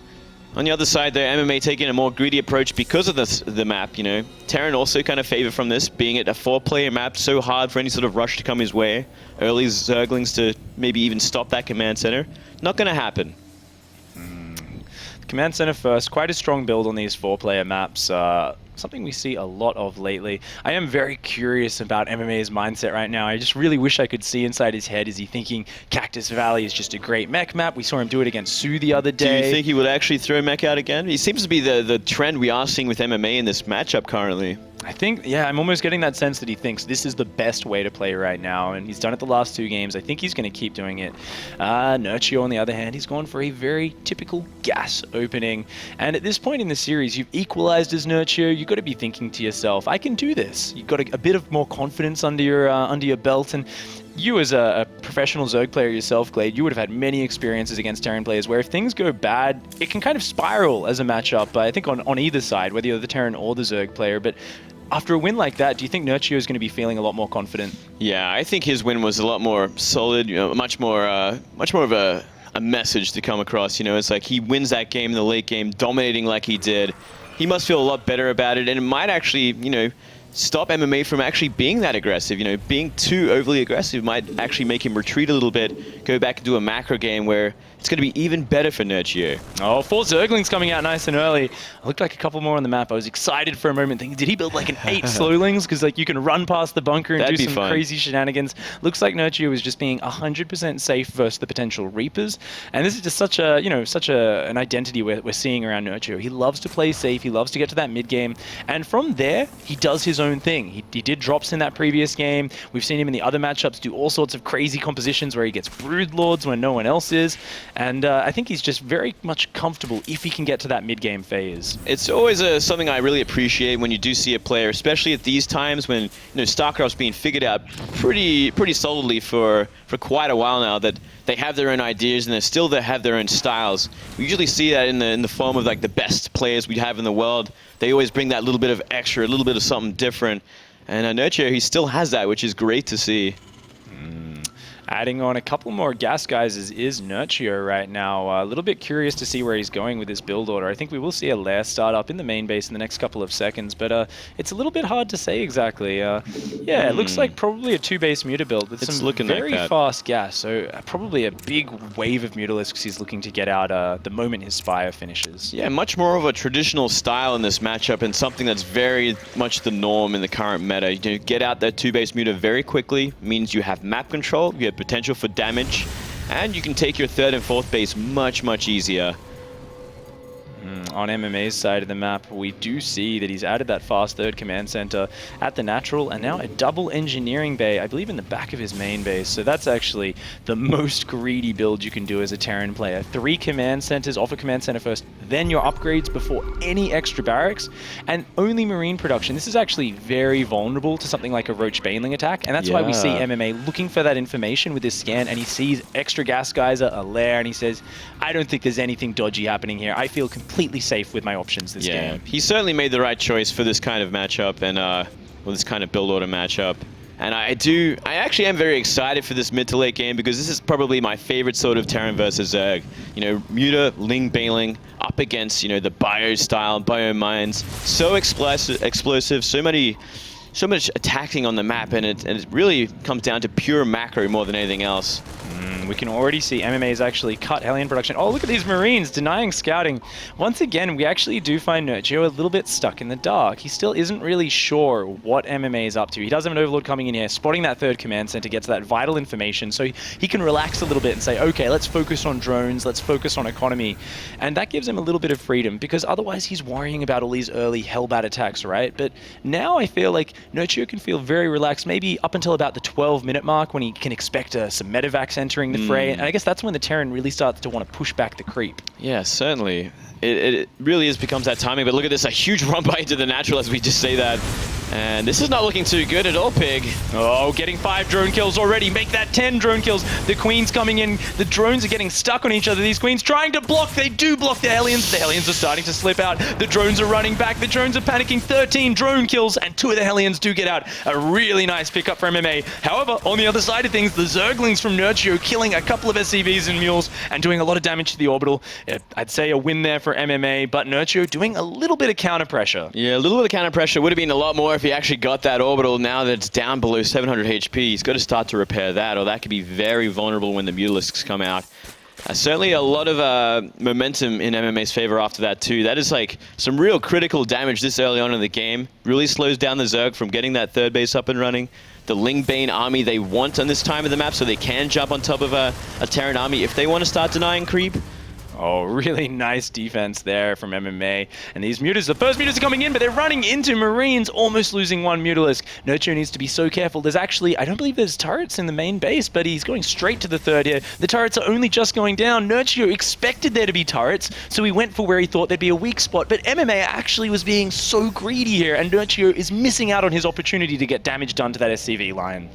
Speaker 5: On the other side, though, MMA taking a more greedy approach because of the map, you know. Terran also kind of favor from this, being it a 4-player map, so hard for any sort of rush to come his way. Early Zerglings to maybe even stop that command center. Not going to happen.
Speaker 4: Command center first, quite a strong build on these 4-player maps. Something we see a lot of lately. I am very curious about MMA's mindset right now. I just really wish I could see inside his head. Is he thinking Cactus Valley is just a great mech map? We saw him do it against Sue the other day.
Speaker 5: Do you think he would actually throw mech out again? It seems to be the trend we are seeing with MMA in this matchup currently.
Speaker 4: I think, yeah, I'm almost getting that sense that he thinks this is the best way to play right now, and he's done it the last 2 games. I think he's going to keep doing it. Nerchio, on the other hand, he's gone for a very typical gas opening. And at this point in the series, you've equalized as Nerchio. You've got to be thinking to yourself, I can do this. You've got a bit of more confidence under your belt, and you as a professional Zerg player yourself, Glade, you would have had many experiences against Terran players where if things go bad, it can kind of spiral as a matchup, I think on either side, whether you're the Terran or the Zerg player. But after a win like that, do you think Nerchio is going to be feeling a lot more confident?
Speaker 5: Yeah, I think his win was a lot more solid, you know, much more of a message to come across. You know, it's like he wins that game in the late game, dominating like he did. He must feel a lot better about it, and it might actually, you know, stop MMA from actually being that aggressive. You know, being too overly aggressive might actually make him retreat a little bit, go back and do a macro game where it's going to be even better for Nerchio.
Speaker 4: Oh, 4 Zerglings coming out nice and early. It looked like a couple more on the map. I was excited for a moment thinking, did he build like an 8 Slowlings? Because like you can run past the bunker and do some crazy shenanigans. Looks like Nerchio is just being 100% safe versus the potential Reapers. And this is just such a, you know, an identity we're seeing around Nerchio. He loves to play safe. He loves to get to that mid game. And from there, he does his his own thing. He did drops in that previous game. We've seen him in the other matchups do all sorts of crazy compositions where he gets Brood Lords when no one else is. And I think he's just very much comfortable if he can get to that mid-game phase.
Speaker 5: It's always something I really appreciate when you do see a player, especially at these times when StarCraft's being figured out pretty solidly for quite a while now, that they have their own ideas and they have their own styles. We usually see that in the form of like the best players we have in the world. They always bring that little bit of extra, a little bit of something different. And Nerchio, he still has that, which is great to see.
Speaker 4: Adding on a couple more gas guys is Nerchio right now. A little bit curious to see where he's going with this build order. I think we will see a lair start up in the main base in the next couple of seconds, but it's a little bit hard to say exactly. Yeah, it looks like probably a 2-base Muta build with some very fast gas, so probably a big wave of Mutalisks he's looking to get out the moment his Spire finishes.
Speaker 5: Yeah, much more of a traditional style in this matchup and something that's very much the norm in the current meta. You get out that 2-base Muta very quickly, means you have map control, you have potential for damage, and you can take your 3rd and 4th base much easier. On
Speaker 4: MMA's side of the map, we do see that he's added that fast 3rd command center at the natural, and now a double engineering bay, I believe in the back of his main base. So that's actually the most greedy build you can do as a Terran player. 3 command centers, off a command center first, then your upgrades before any extra barracks, and only marine production. This is actually very vulnerable to something like a Roach Baneling attack, and that's why we see MMA looking for that information with this scan, and he sees extra gas geyser, a lair, and he says, I don't think there's anything dodgy happening here. I feel completely safe with my options this game.
Speaker 5: He certainly made the right choice for this kind of matchup and this kind of build order matchup. And I actually am very excited for this mid to late game because this is probably my favorite sort of Terran versus Zerg. Muta, Ling Baneling up against, the bio style, bio mines. So explosive, so much attacking on the map, and it really comes down to pure macro more than anything else.
Speaker 4: We can already see MMA has actually cut Hellion production. Oh, look at these Marines denying scouting. Once again, we actually do find Nerchio a little bit stuck in the dark. He still isn't really sure what MMA is up to. He does have an Overlord coming in here, spotting that 3rd command center, gets that vital information, so he can relax a little bit and say, okay, let's focus on drones, let's focus on economy. And that gives him a little bit of freedom, because otherwise he's worrying about all these early Hellbat attacks, right? But now I feel like Nerchio can feel very relaxed, maybe up until about the 12-minute mark when he can expect some medevacs entering the fray. And I guess that's when the Terran really starts to want to push back the creep.
Speaker 5: Yeah, certainly. It really becomes that timing, but look at this, a huge run by into the natural as we just say that. And this is not looking too good at all, Pig.
Speaker 4: Oh, getting 5 drone kills already. Make that 10 drone kills. The Queen's coming in. The drones are getting stuck on each other. These Queens trying to block. They do block the Hellions. The Hellions are starting to slip out. The drones are running back. The drones are panicking. 13 drone kills, and 2 of the Hellions do get out. A really nice pickup for MMA. However, on the other side of things, the Zerglings from Nerchio killing a couple of SCVs and mules and doing a lot of damage to the orbital. I'd say a win there for MMA, but Nerchio doing a little bit of counter pressure.
Speaker 5: Yeah, a little bit of counter pressure. Would have been a lot more if he actually got that orbital. Now that it's down below 700 HP, he's got to start to repair that, or that could be very vulnerable when the Mutalisks come out. Certainly a lot of momentum in MMA's favor after that too. That is like some real critical damage this early on in the game. Really slows down the Zerg from getting that 3rd base up and running. The Ling Bane army they want on this time of the map, so they can jump on top of a Terran army if they want to start denying creep.
Speaker 4: Oh, really nice defense there from MMA. And these Mutas, the first Mutas are coming in, but they're running into Marines, almost losing 1 Mutalisk. Nerchio needs to be so careful. There's actually, I don't believe there's turrets in the main base, but he's going straight to the 3rd here. The turrets are only just going down. Nerchio expected there to be turrets, so he went for where he thought there'd be a weak spot. But MMA actually was being so greedy here, and Nerchio is missing out on his opportunity to get damage done to that SCV line.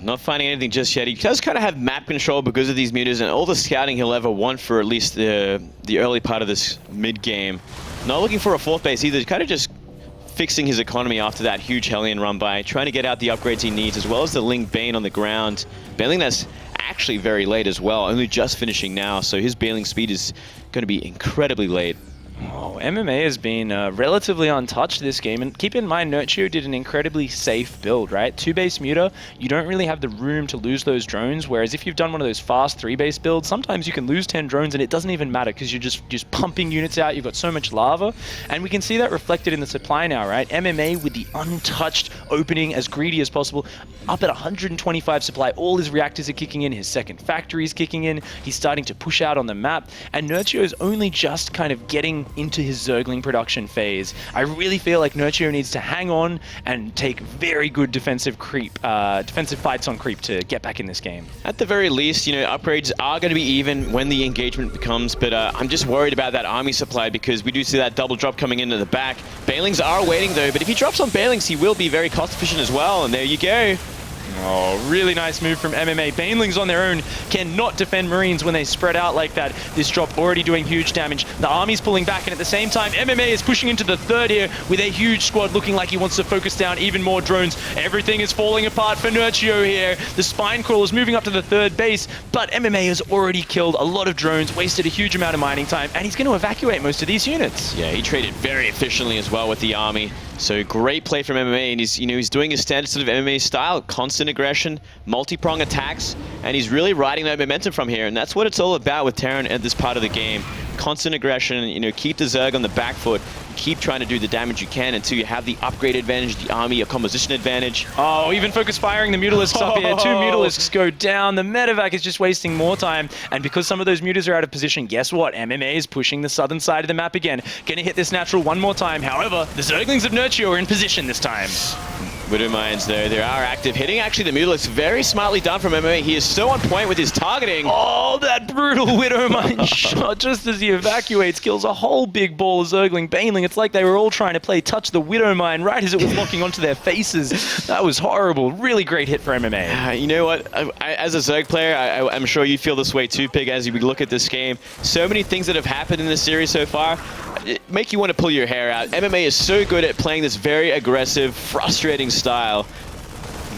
Speaker 5: Not finding anything just yet. He does kind of have map control because of these Mutas and all the scouting he'll ever want for at least the early part of this mid-game. Not looking for a 4th base either, kind of just fixing his economy after that huge Hellion run by, trying to get out the upgrades he needs, as well as the Ling Bane on the ground. Baneling that's actually very late as well, only just finishing now, so his Baneling speed is going to be incredibly late.
Speaker 4: Oh, MMA has been relatively untouched this game, and keep in mind Nerchio did an incredibly safe build, right? 2-base Muta, you don't really have the room to lose those drones, whereas if you've done one of those fast 3-base builds, sometimes you can lose 10 drones and it doesn't even matter because you're just pumping units out, you've got so much lava, and we can see that reflected in the supply now, right? MMA with the untouched opening, as greedy as possible, up at 125 supply, all his reactors are kicking in, his second factory is kicking in, he's starting to push out on the map, and Nerchio is only just kind of getting into his Zergling production phase. I really feel like Nerchio needs to hang on and take very good defensive fights on creep to get back in this game.
Speaker 5: At the very least, upgrades are going to be even when the engagement becomes, but I'm just worried about that army supply because we do see that double drop coming into the back. Banelings are waiting though, but if he drops on Banelings, he will be very cost efficient as well, and there you go.
Speaker 4: Oh, really nice move from MMA. Banelings on their own cannot defend Marines when they spread out like that. This drop already doing huge damage. The army's pulling back, and at the same time, MMA is pushing into the third here with a huge squad looking like he wants to focus down even more drones. Everything is falling apart for Nerchio here. The spine crawl is moving up to the third base, but MMA has already killed a lot of drones, wasted a huge amount of mining time, and he's going to evacuate most of these units.
Speaker 5: Yeah, he traded very efficiently as well with the army. So great play from MMA, and he's doing his standard sort of MMA style, constant aggression, multi-prong attacks, and he's really riding that momentum from here, and that's what it's all about with Terran at this part of the game. Constant aggression, keep the Zerg on the back foot, keep trying to do the damage you can until you have the upgrade advantage, the army, a composition advantage.
Speaker 4: Oh, even focus firing the Mutalisks up here. 2 Mutalisks go down. The medevac is just wasting more time, and because some of those mutas are out of position, guess what? MMA is pushing the southern side of the map again. Gonna hit this natural one more time. However, the Zerglings of Nerchio are in position this time.
Speaker 5: Widowmines though, they are active. Hitting actually the Mutalisks, very smartly done from MMA. He is so on point with his targeting.
Speaker 4: Oh, that brutal Widowmine shot just as he evacuates, kills a whole big ball of Zergling Baneling. It's like they were all trying to play touch the Widowmine right as it was locking onto their faces. That was horrible. Really great hit for MMA.
Speaker 5: You know what? As a Zerg player, I'm sure you feel this way too, Pig, as you look at this game. So many things that have happened in this series so far make you want to pull your hair out. MMA is so good at playing this very aggressive, frustrating style.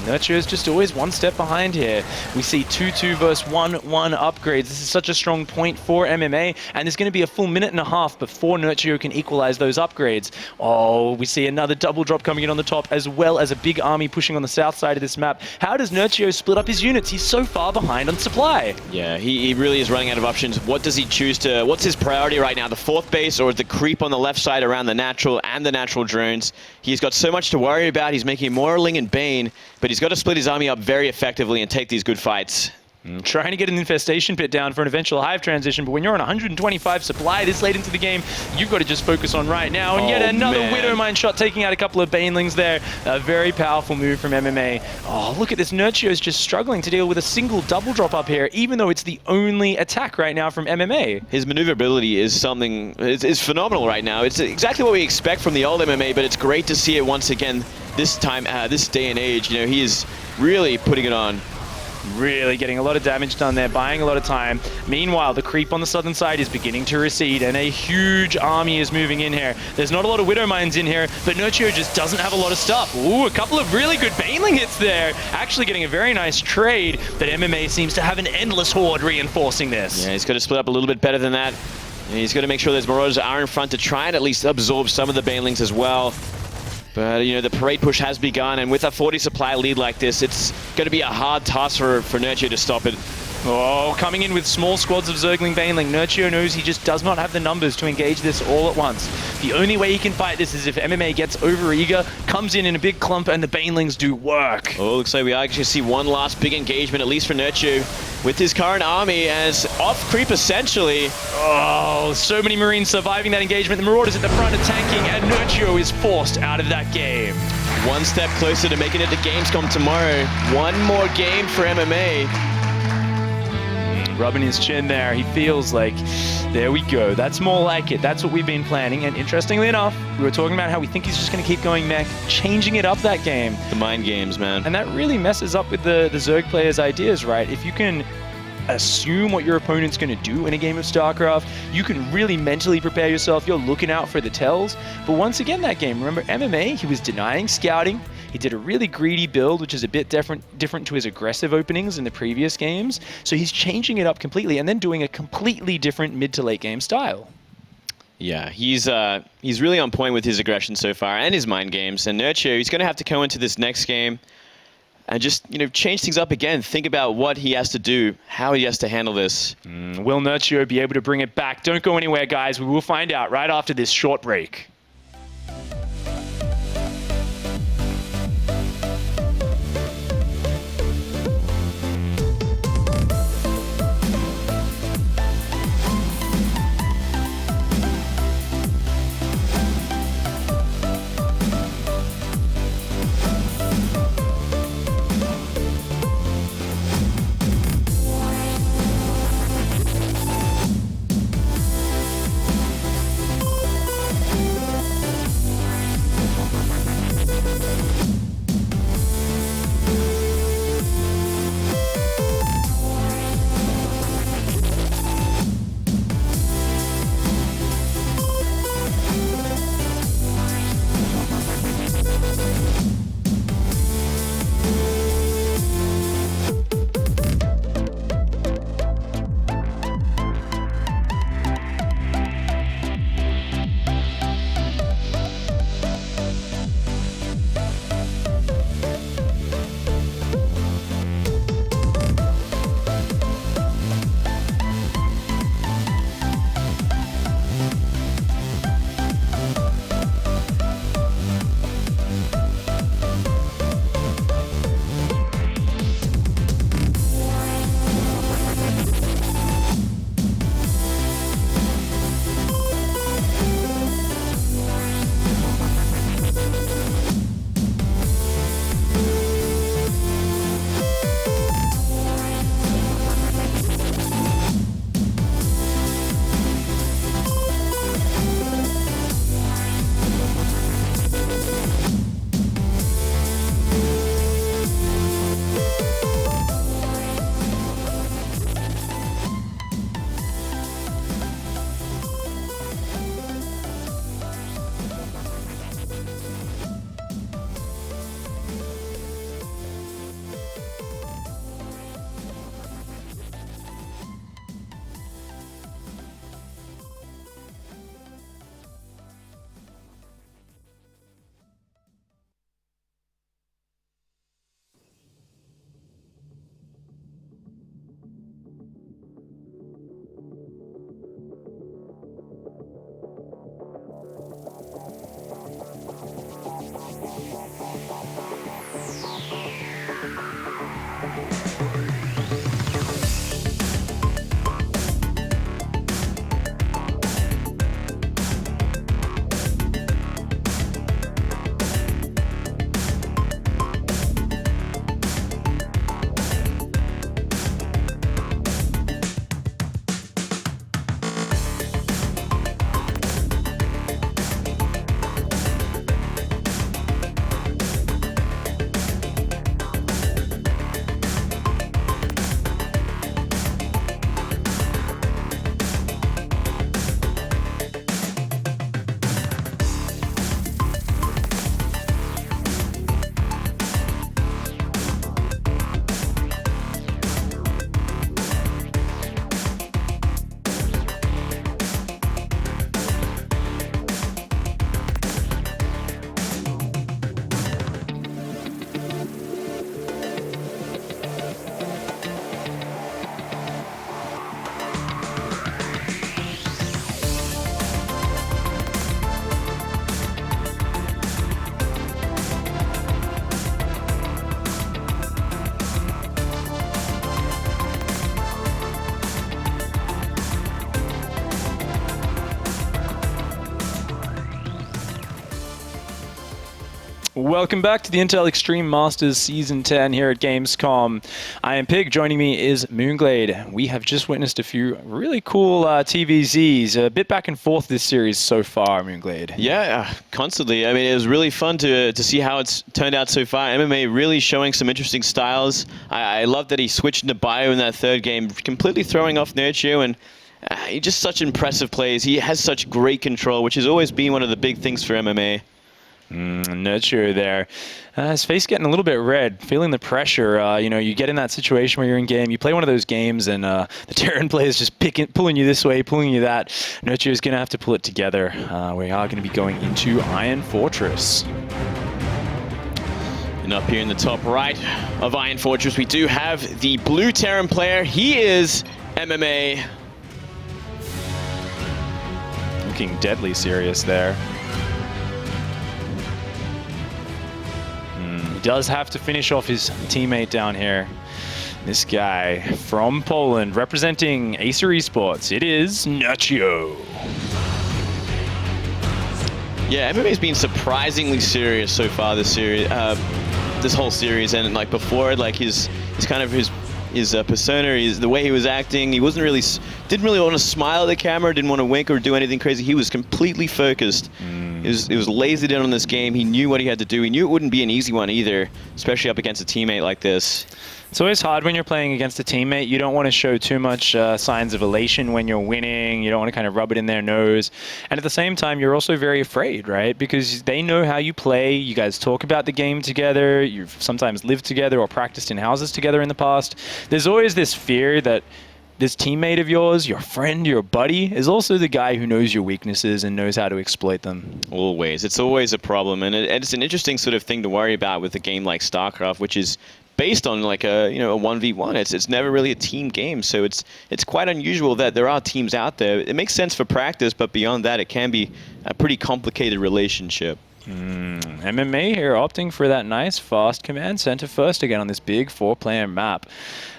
Speaker 4: Nerchio is just always one step behind here. We see 2-2 versus 1-1 upgrades. This is such a strong point for MMA, and there's going to be a full minute and a half before Nerchio can equalize those upgrades. Oh, we see another double drop coming in on the top, as well as a big army pushing on the south side of this map. How does Nerchio split up his units? He's so far behind on supply.
Speaker 5: Yeah, he really is running out of options. What does he choose to... What's his priority right now? The fourth base or the creep on the left side around the natural and the natural drones? He's got so much to worry about. He's making more Ling and Bane, but he's got to split his army up very effectively and take these good fights.
Speaker 4: Trying to get an infestation pit down for an eventual hive transition, but when you're on 125 supply this late into the game, you've got to just focus on right now. And yet another Widowmine shot taking out a couple of Banelings there. A very powerful move from MMA. Oh, look at this. Nerchio is just struggling to deal with a single double drop up here, even though it's the only attack right now from MMA.
Speaker 5: His maneuverability is something, is phenomenal right now. It's exactly what we expect from the old MMA, but it's great to see it once again this time, this day and age. He is really putting it on.
Speaker 4: Really getting a lot of damage done there, buying a lot of time. Meanwhile, the creep on the southern side is beginning to recede, and a huge army is moving in here. There's not a lot of Widowmines in here, but Nerchio just doesn't have a lot of stuff. Ooh, a couple of really good Baneling hits there. Actually getting a very nice trade, but MMA seems to have an endless horde reinforcing this.
Speaker 5: Yeah, he's got to split up a little bit better than that. And he's got to make sure those Marauders are in front to try and at least absorb some of the Banelings as well. But, the parade push has begun, and with a 40 supply lead like this, it's going to be a hard task for Nerchio to stop it.
Speaker 4: Oh, coming in with small squads of Zergling Baneling. Nerchio knows he just does not have the numbers to engage this all at once. The only way he can fight this is if MMA gets overeager, comes in a big clump, and the Banelings do work.
Speaker 5: Oh, looks like we actually see one last big engagement, at least for Nerchio, with his current army as off creep essentially.
Speaker 4: Oh, so many Marines surviving that engagement. The Marauders at the front are tanking, and Nerchio is forced out of that game.
Speaker 5: One step closer to making it to Gamescom tomorrow. One more game for MMA.
Speaker 4: Rubbing his chin there, he feels like, there we go, that's more like it, that's what we've been planning. And interestingly enough, we were talking about how we think he's just going to keep going mech, changing it up that game.
Speaker 5: The mind games, man.
Speaker 4: And that really messes up with the Zerg players' ideas, right? If you can assume what your opponent's going to do in a game of StarCraft, you can really mentally prepare yourself, you're looking out for the tells. But once again, that game, remember MMA, he was denying scouting. He did a really greedy build, which is a bit different to his aggressive openings in the previous games. So he's changing it up completely and then doing a completely different mid to late game style.
Speaker 5: Yeah, he's really on point with his aggression so far and his mind games. And Nerchio, he's going to have to go into this next game and just, change things up again. Think about what he has to do, how he has to handle this.
Speaker 4: Will Nerchio be able to bring it back? Don't go anywhere, guys. We will find out right after this short break. Welcome back to the Intel Extreme Masters Season 10 here at Gamescom. I am Pig. Joining me is Moonglade. We have just witnessed a few really cool TvZs. A bit back and forth this series so far, Moonglade.
Speaker 5: Yeah, constantly. I mean, it was really fun to see how it's turned out so far. MMA really showing some interesting styles. I love that he switched into Bio in that third game, completely throwing off Nerchio, and he just such impressive plays. He has such great control, which has always been one of the big things for MMA.
Speaker 4: Nerchio there. His face getting a little bit red, feeling the pressure. You know, you get in that situation where you're in game, you play one of those games, and the Terran players just pulling you this way, pulling you that. Nerchio's going to have to pull it together. We are going to be going into Iron Fortress.
Speaker 5: And up here in the top right of Iron Fortress, we do have the blue Terran player. He is MMA.
Speaker 4: Looking deadly serious there. Does have to finish off his teammate down here. This guy from Poland representing Acer eSports. It is Nerchio.
Speaker 5: Yeah, MMA's been surprisingly serious so far this series, this whole series, and like before, like his persona, the way he was acting, he didn't really want to smile at the camera, didn't want to wink or do anything crazy. He was completely focused. He was lasered in on this game. He knew what he had to do. He knew it wouldn't be an easy one either, especially up against a teammate like this.
Speaker 4: It's always hard when you're playing against a teammate. You don't want to show too much signs of elation when you're winning. You don't want to kind of rub it in their nose. And at the same time, you're also very afraid, right? Because they know how you play. You guys talk about the game together. You've sometimes lived together or practiced in houses together in the past. There's always this fear that this teammate of yours, your friend, your buddy, is also the guy who knows your weaknesses and knows how to exploit them.
Speaker 5: Always. It's always a problem. And it's an interesting sort of thing to worry about with a game like StarCraft, which is based on like a 1v1. It's never really a team game, so it's quite unusual that there are teams out there. It makes sense for practice, but beyond that, it can be a pretty complicated relationship.
Speaker 4: MMA here opting for that nice fast command center first again on this big 4-player map.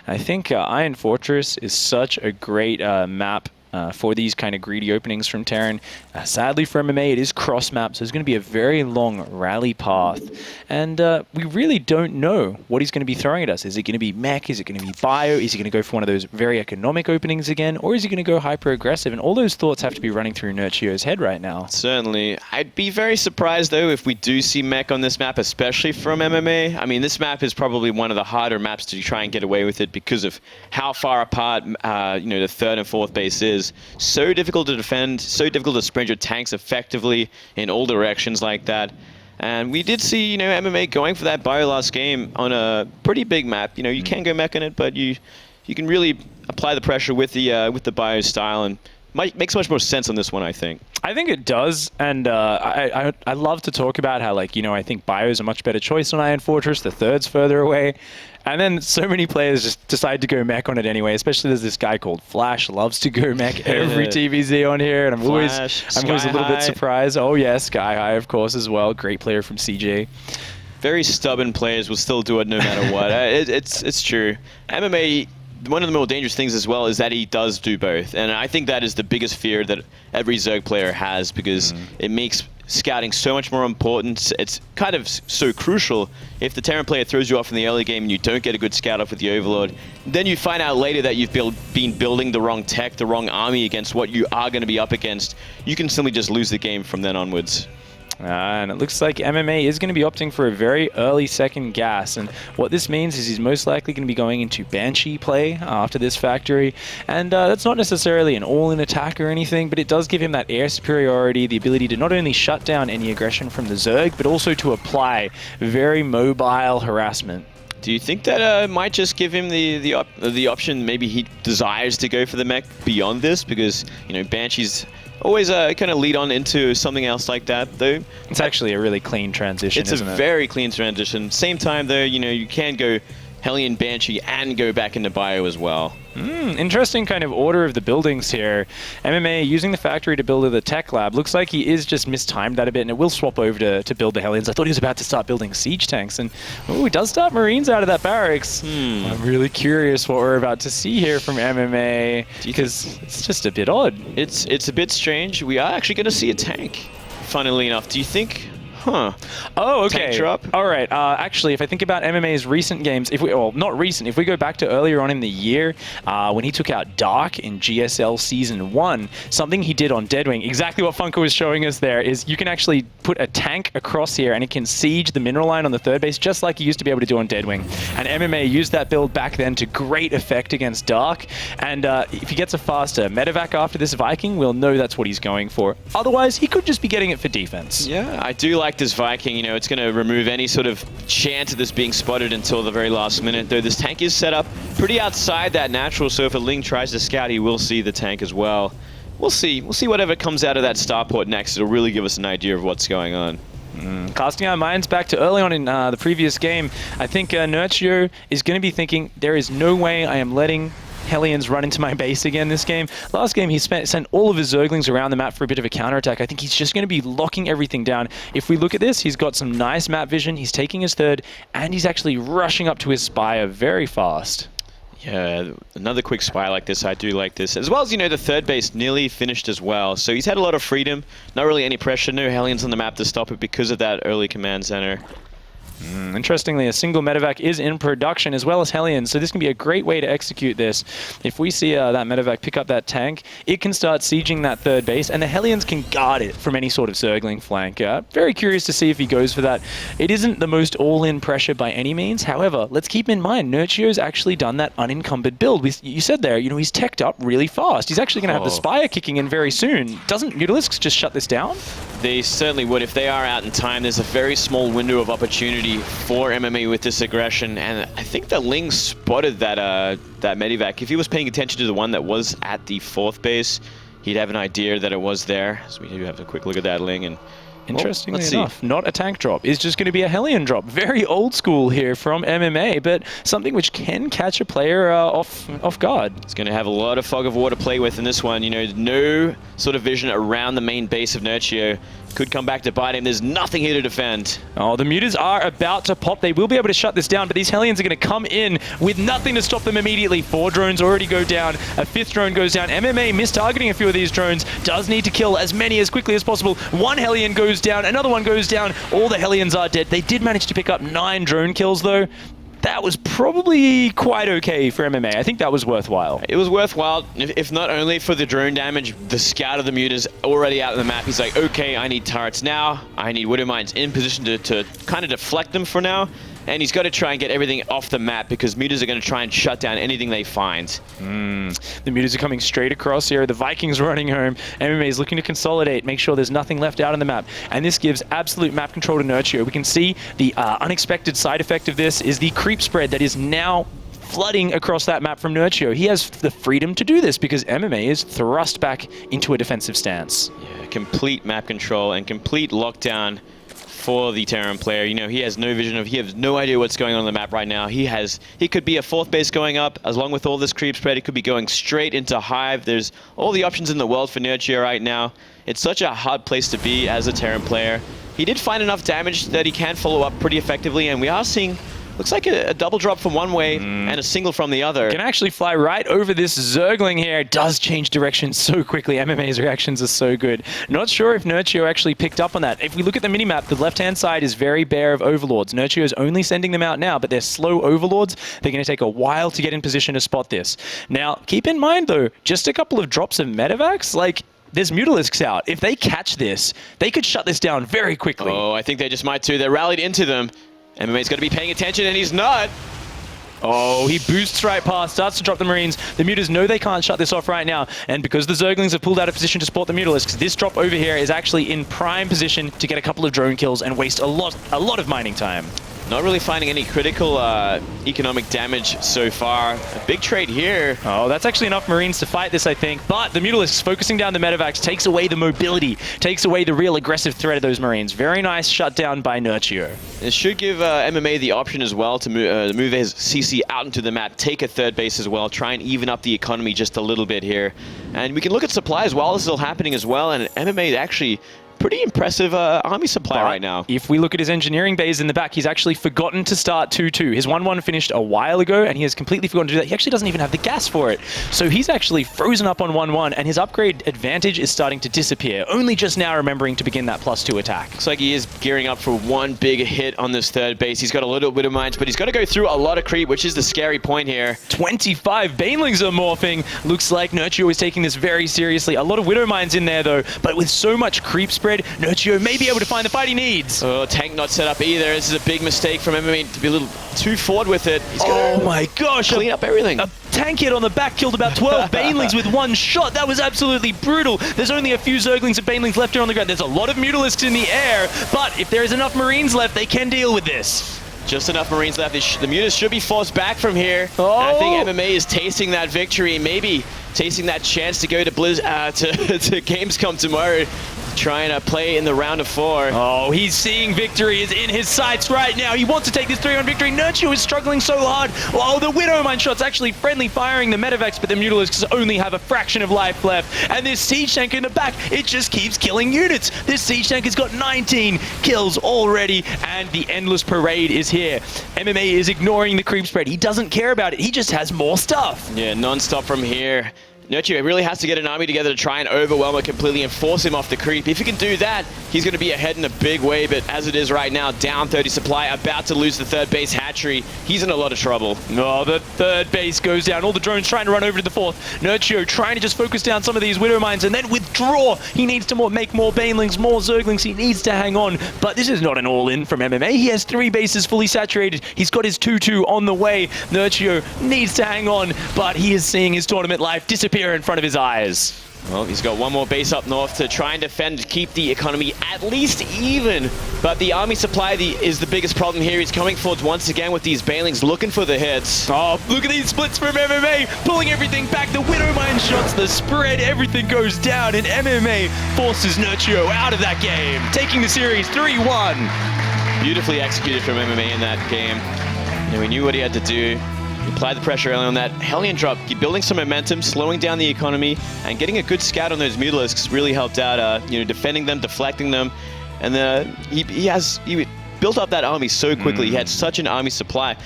Speaker 4: I think Iron Fortress is such a great map for these kind of greedy openings from Terran. Sadly for MMA, it is cross-map, so it's going to be a very long rally path. And we really don't know what he's going to be throwing at us. Is it going to be mech? Is it going to be bio? Is he going to go for one of those very economic openings again? Or is he going to go hyper-aggressive? And all those thoughts have to be running through Nerchio's head right now.
Speaker 5: Certainly. I'd be very surprised, though, if we do see mech on this map, especially from MMA. I mean, this map is probably one of the harder maps to try and get away with it because of how far apart the third and fourth base is. So difficult to defend, so difficult to spread your tanks effectively in all directions like that. And we did see, MMA going for that bio last game on a pretty big map. You can go mech on it, but you can really apply the pressure with the bio style, and makes much more sense on this one, I think.
Speaker 4: I think it does, and I love to talk about how, I think bio is a much better choice on Iron Fortress. The third's further away. And then so many players just decide to go mech on it anyway, especially there's this guy called Flash, loves to go mech every TvZ on here, and I'm always a little bit surprised. Oh yeah, Sky High, of course, as well. Great player from CJ.
Speaker 5: Very stubborn players will still do it no matter what. It's true. MMA, one of the more dangerous things as well is that he does do both. And I think that is the biggest fear that every Zerg player has, because it makes scouting so much more important. It's kind of so crucial. If the Terran player throws you off in the early game and you don't get a good scout off with the Overlord, then you find out later that you've been building the wrong tech, the wrong army against what you are going to be up against. You can simply just lose the game from then onwards.
Speaker 4: And it looks like MMA is going to be opting for a very early second gas, and what this means is he's most likely going to be going into Banshee play after this factory, and that's not necessarily an all-in attack or anything, but it does give him that air superiority, the ability to not only shut down any aggression from the Zerg, but also to apply very mobile harassment.
Speaker 5: Do you think that might just give him the option? Maybe he desires to go for the mech beyond this, because Banshee's always kind of lead on into something else like that, though.
Speaker 4: It's actually a really clean transition, isn't it?
Speaker 5: It's a very clean transition. Same time, though, you can go Hellion Banshee and go back into bio as well.
Speaker 4: Interesting kind of order of the buildings here. MMA using the factory to build the tech lab. Looks like he is just mistimed that a bit, and it will swap over to build the Hellions. I thought he was about to start building siege tanks, and he does start Marines out of that barracks. I'm really curious what we're about to see here from MMA, because it's just a bit odd.
Speaker 5: It's a bit strange. We are actually going to see a tank, funnily enough. Do you think Huh.
Speaker 4: Oh, okay.
Speaker 5: Tank drop?
Speaker 4: All right. Actually, if I think about MMA's recent games, not recent, if we go back to earlier on in the year, when he took out Dark in GSL Season 1, something he did on Deadwing, exactly what Funko was showing us there, is you can actually put a tank across here and it can siege the mineral line on the third base, just like you used to be able to do on Deadwing. And MMA used that build back then to great effect against Dark. And if he gets a faster medevac after this Viking, we'll know that's what he's going for. Otherwise, he could just be getting it for defense.
Speaker 5: Yeah, I do like this Viking. You know, it's going to remove any sort of chance of this being spotted until the very last minute. Though this tank is set up pretty outside that natural, so if a Ling tries to scout, he will see the tank as well. We'll see. We'll see whatever comes out of that starport next. It'll really give us an idea of what's going on.
Speaker 4: Casting our minds back to early on in the previous game, I think Nerchio is going to be thinking, there is no way I am letting Hellions run into my base again this game. Last game, he sent all of his Zerglings around the map for a bit of a counterattack. I think he's just going to be locking everything down. If we look at this, he's got some nice map vision. He's taking his third, and he's actually rushing up to his Spire very fast.
Speaker 5: Yeah, another quick spy like this. I do like this. As well as, you know, the third base nearly finished as well. So he's had a lot of freedom. Not really any pressure. No Hellions on the map to stop it because of that early command center.
Speaker 4: Interestingly, a single medevac is in production as well as Hellions, so this can be a great way to execute this. If we see that medevac pick up that tank, it can start sieging that third base, and the Hellions can guard it from any sort of Zergling flank. Very curious to see if he goes for that. It isn't the most all-in pressure by any means. However, let's keep in mind, Nerchio's actually done that unencumbered build. You said there, you know, he's teched up really fast. He's actually going to have the Spire kicking in very soon. Doesn't Mutalisks just shut this down?
Speaker 5: They certainly would. If they are out in time, there's a very small window of opportunity for MMA with this aggression, and I think the Ling spotted that that medivac. If he was paying attention to the one that was at the fourth base, he'd have an idea that it was there. So we do have a quick look at that Ling, and
Speaker 4: interestingly enough, not a tank drop. It's just going to be a Hellion drop. Very old school here from MMA, but something which can catch a player off guard.
Speaker 5: It's going to have a lot of fog of war to play with in this one. You know, no sort of vision around the main base of Nerchio. Could come back to bite him. There's nothing here to defend.
Speaker 4: Oh, the Mutas are about to pop. They will be able to shut this down, but these Hellions are going to come in with nothing to stop them immediately. 4 drones already go down. A 5th drone goes down. MMA mistargeting a few of these drones. Does need to kill as many as quickly as possible. 1 Hellion goes down. Another one goes down. All the Hellions are dead. They did manage to pick up 9 drone kills, though. That was probably quite okay for MMA. I think that was worthwhile.
Speaker 5: It was worthwhile, if not only for the drone damage. The scout of the Muta's already out of the map. He's like, okay, I need turrets now. I need Widow Mines in position to kind of deflect them for now. And he's got to try and get everything off the map because Mutas are going to try and shut down anything they find.
Speaker 4: The Mutas are coming straight across here. The Vikings running home. MMA is looking to consolidate, make sure there's nothing left out on the map. And this gives absolute map control to Nerchio. We can see the unexpected side effect of this is the creep spread that is now flooding across that map from Nerchio. He has the freedom to do this because MMA is thrust back into a defensive stance.
Speaker 5: Yeah, complete map control and complete lockdown for the Terran player. You know, he has no vision he has no idea what's going on the map right now. He could be a 4th base going up, along with all this creep spread. He could be going straight into Hive. There's all the options in the world for Nerchio right now. It's such a hard place to be as a Terran player. He did find enough damage that he can follow up pretty effectively, and we are seeing looks like a double drop from one way and a single from the other.
Speaker 4: Can actually fly right over this Zergling here. It does change direction so quickly. MMA's reactions are so good. Not sure if Nerchio actually picked up on that. If we look at the minimap, the left-hand side is very bare of Overlords. Nerchio is only sending them out now, but they're slow Overlords. They're going to take a while to get in position to spot this. Now, keep in mind, though, just a couple of drops of medevacs, like, there's Mutalisks out. If they catch this, they could shut this down very quickly.
Speaker 5: Oh, I think they just might too. They rallied into them. MMA's got to be paying attention, and he's not.
Speaker 4: Oh, he boosts right past, starts to drop the Marines. The Mutas know they can't shut this off right now, and because the Zerglings have pulled out of position to support the Mutalisks, this drop over here is actually in prime position to get a couple of drone kills and waste a lot of mining time.
Speaker 5: Not really finding any critical economic damage so far. A big trade here.
Speaker 4: Oh, that's actually enough Marines to fight this, I think. But the Mutalisks focusing down the medevacs takes away the mobility, takes away the real aggressive threat of those Marines. Very nice shutdown by Nerchio.
Speaker 5: It should give MMA the option as well to move his CC out into the map, take a 3rd base as well, try and even up the economy just a little bit here. And we can look at supplies while this is all happening as well, and MMA actually pretty impressive army supply
Speaker 4: But
Speaker 5: right now.
Speaker 4: if we look at his engineering bays in the back, he's actually forgotten to start 2-2. His 1-1 finished a while ago, and he has completely forgotten to do that. He actually doesn't even have the gas for it. So he's actually frozen up on 1-1, and his upgrade advantage is starting to disappear, only just now remembering to begin that +2 attack.
Speaker 5: Looks like he is gearing up for one big hit on this third base. He's got a little bit of mines, but he's got to go through a lot of creep, which is the scary point here.
Speaker 4: 25 Banelings are morphing. Looks like Nerchio is taking this very seriously. A lot of Widow Mines in there, though, but with so much creep spread, Nerchio may be able to find the fight he needs.
Speaker 5: Oh, tank not set up either. This is a big mistake from MMA to be a little too forward with it. He's
Speaker 4: Oh my gosh!
Speaker 5: clean up everything.
Speaker 4: A tank hit on the back killed about 12 Banelings with one shot. That was absolutely brutal. There's only a few Zerglings and Banelings left here on the ground. There's a lot of Mutalisks in the air, but if there is enough Marines left, they can deal with this.
Speaker 5: Just enough Marines left. The Mutas should be forced back from here.
Speaker 4: Oh.
Speaker 5: And I think MMA is tasting that victory, maybe tasting that chance to go to to Gamescom tomorrow, trying to play in the round of 4.
Speaker 4: Oh, he's seeing victory is in his sights right now. He wants to take this 3-1 victory. Nerchio is struggling so hard. Oh, the Widow Mine shot's actually friendly firing the Medivacs, but the Mutalisks only have a fraction of life left. And this Siege Tank in the back, it just keeps killing units. This Siege Tank has got 19 kills already, and the Endless Parade is here. MMA is ignoring the creep spread. He doesn't care about it. He just has more stuff.
Speaker 5: Yeah, non-stop from here. Nerchio really has to get an army together to try and overwhelm it completely and force him off the creep. If he can do that, he's going to be ahead in a big way, but as it is right now, down 30 supply, about to lose the third base hatchery. He's in a lot of trouble.
Speaker 4: Oh, the third base goes down. All the drones trying to run over to the fourth. Nerchio trying to just focus down some of these Widow Mines and then withdraw. He needs to make more Banelings, more Zerglings. He needs to hang on, but this is not an all-in from MMA. He has 3 bases fully saturated. He's got his 2-2 on the way. Nerchio needs to hang on, but he is seeing his tournament life disappear in front of his eyes.
Speaker 5: Well, he's got one more base up north to try and defend, keep the economy at least even. But the army supply is the biggest problem here. He's coming forward once again with these Banelings looking for the hits.
Speaker 4: Oh, look at these splits from MMA, pulling everything back. The Widow Mine shots, the spread, everything goes down, and MMA forces Nerchio out of that game, taking the series 3-1.
Speaker 5: Beautifully executed from MMA in that game. And we knew what he had to do. He applied the pressure early on that Hellion drop, building some momentum, slowing down the economy, and getting a good scout on those Mutalisks really helped out, defending them, deflecting them. And he built up that army so quickly. He had such an army supply.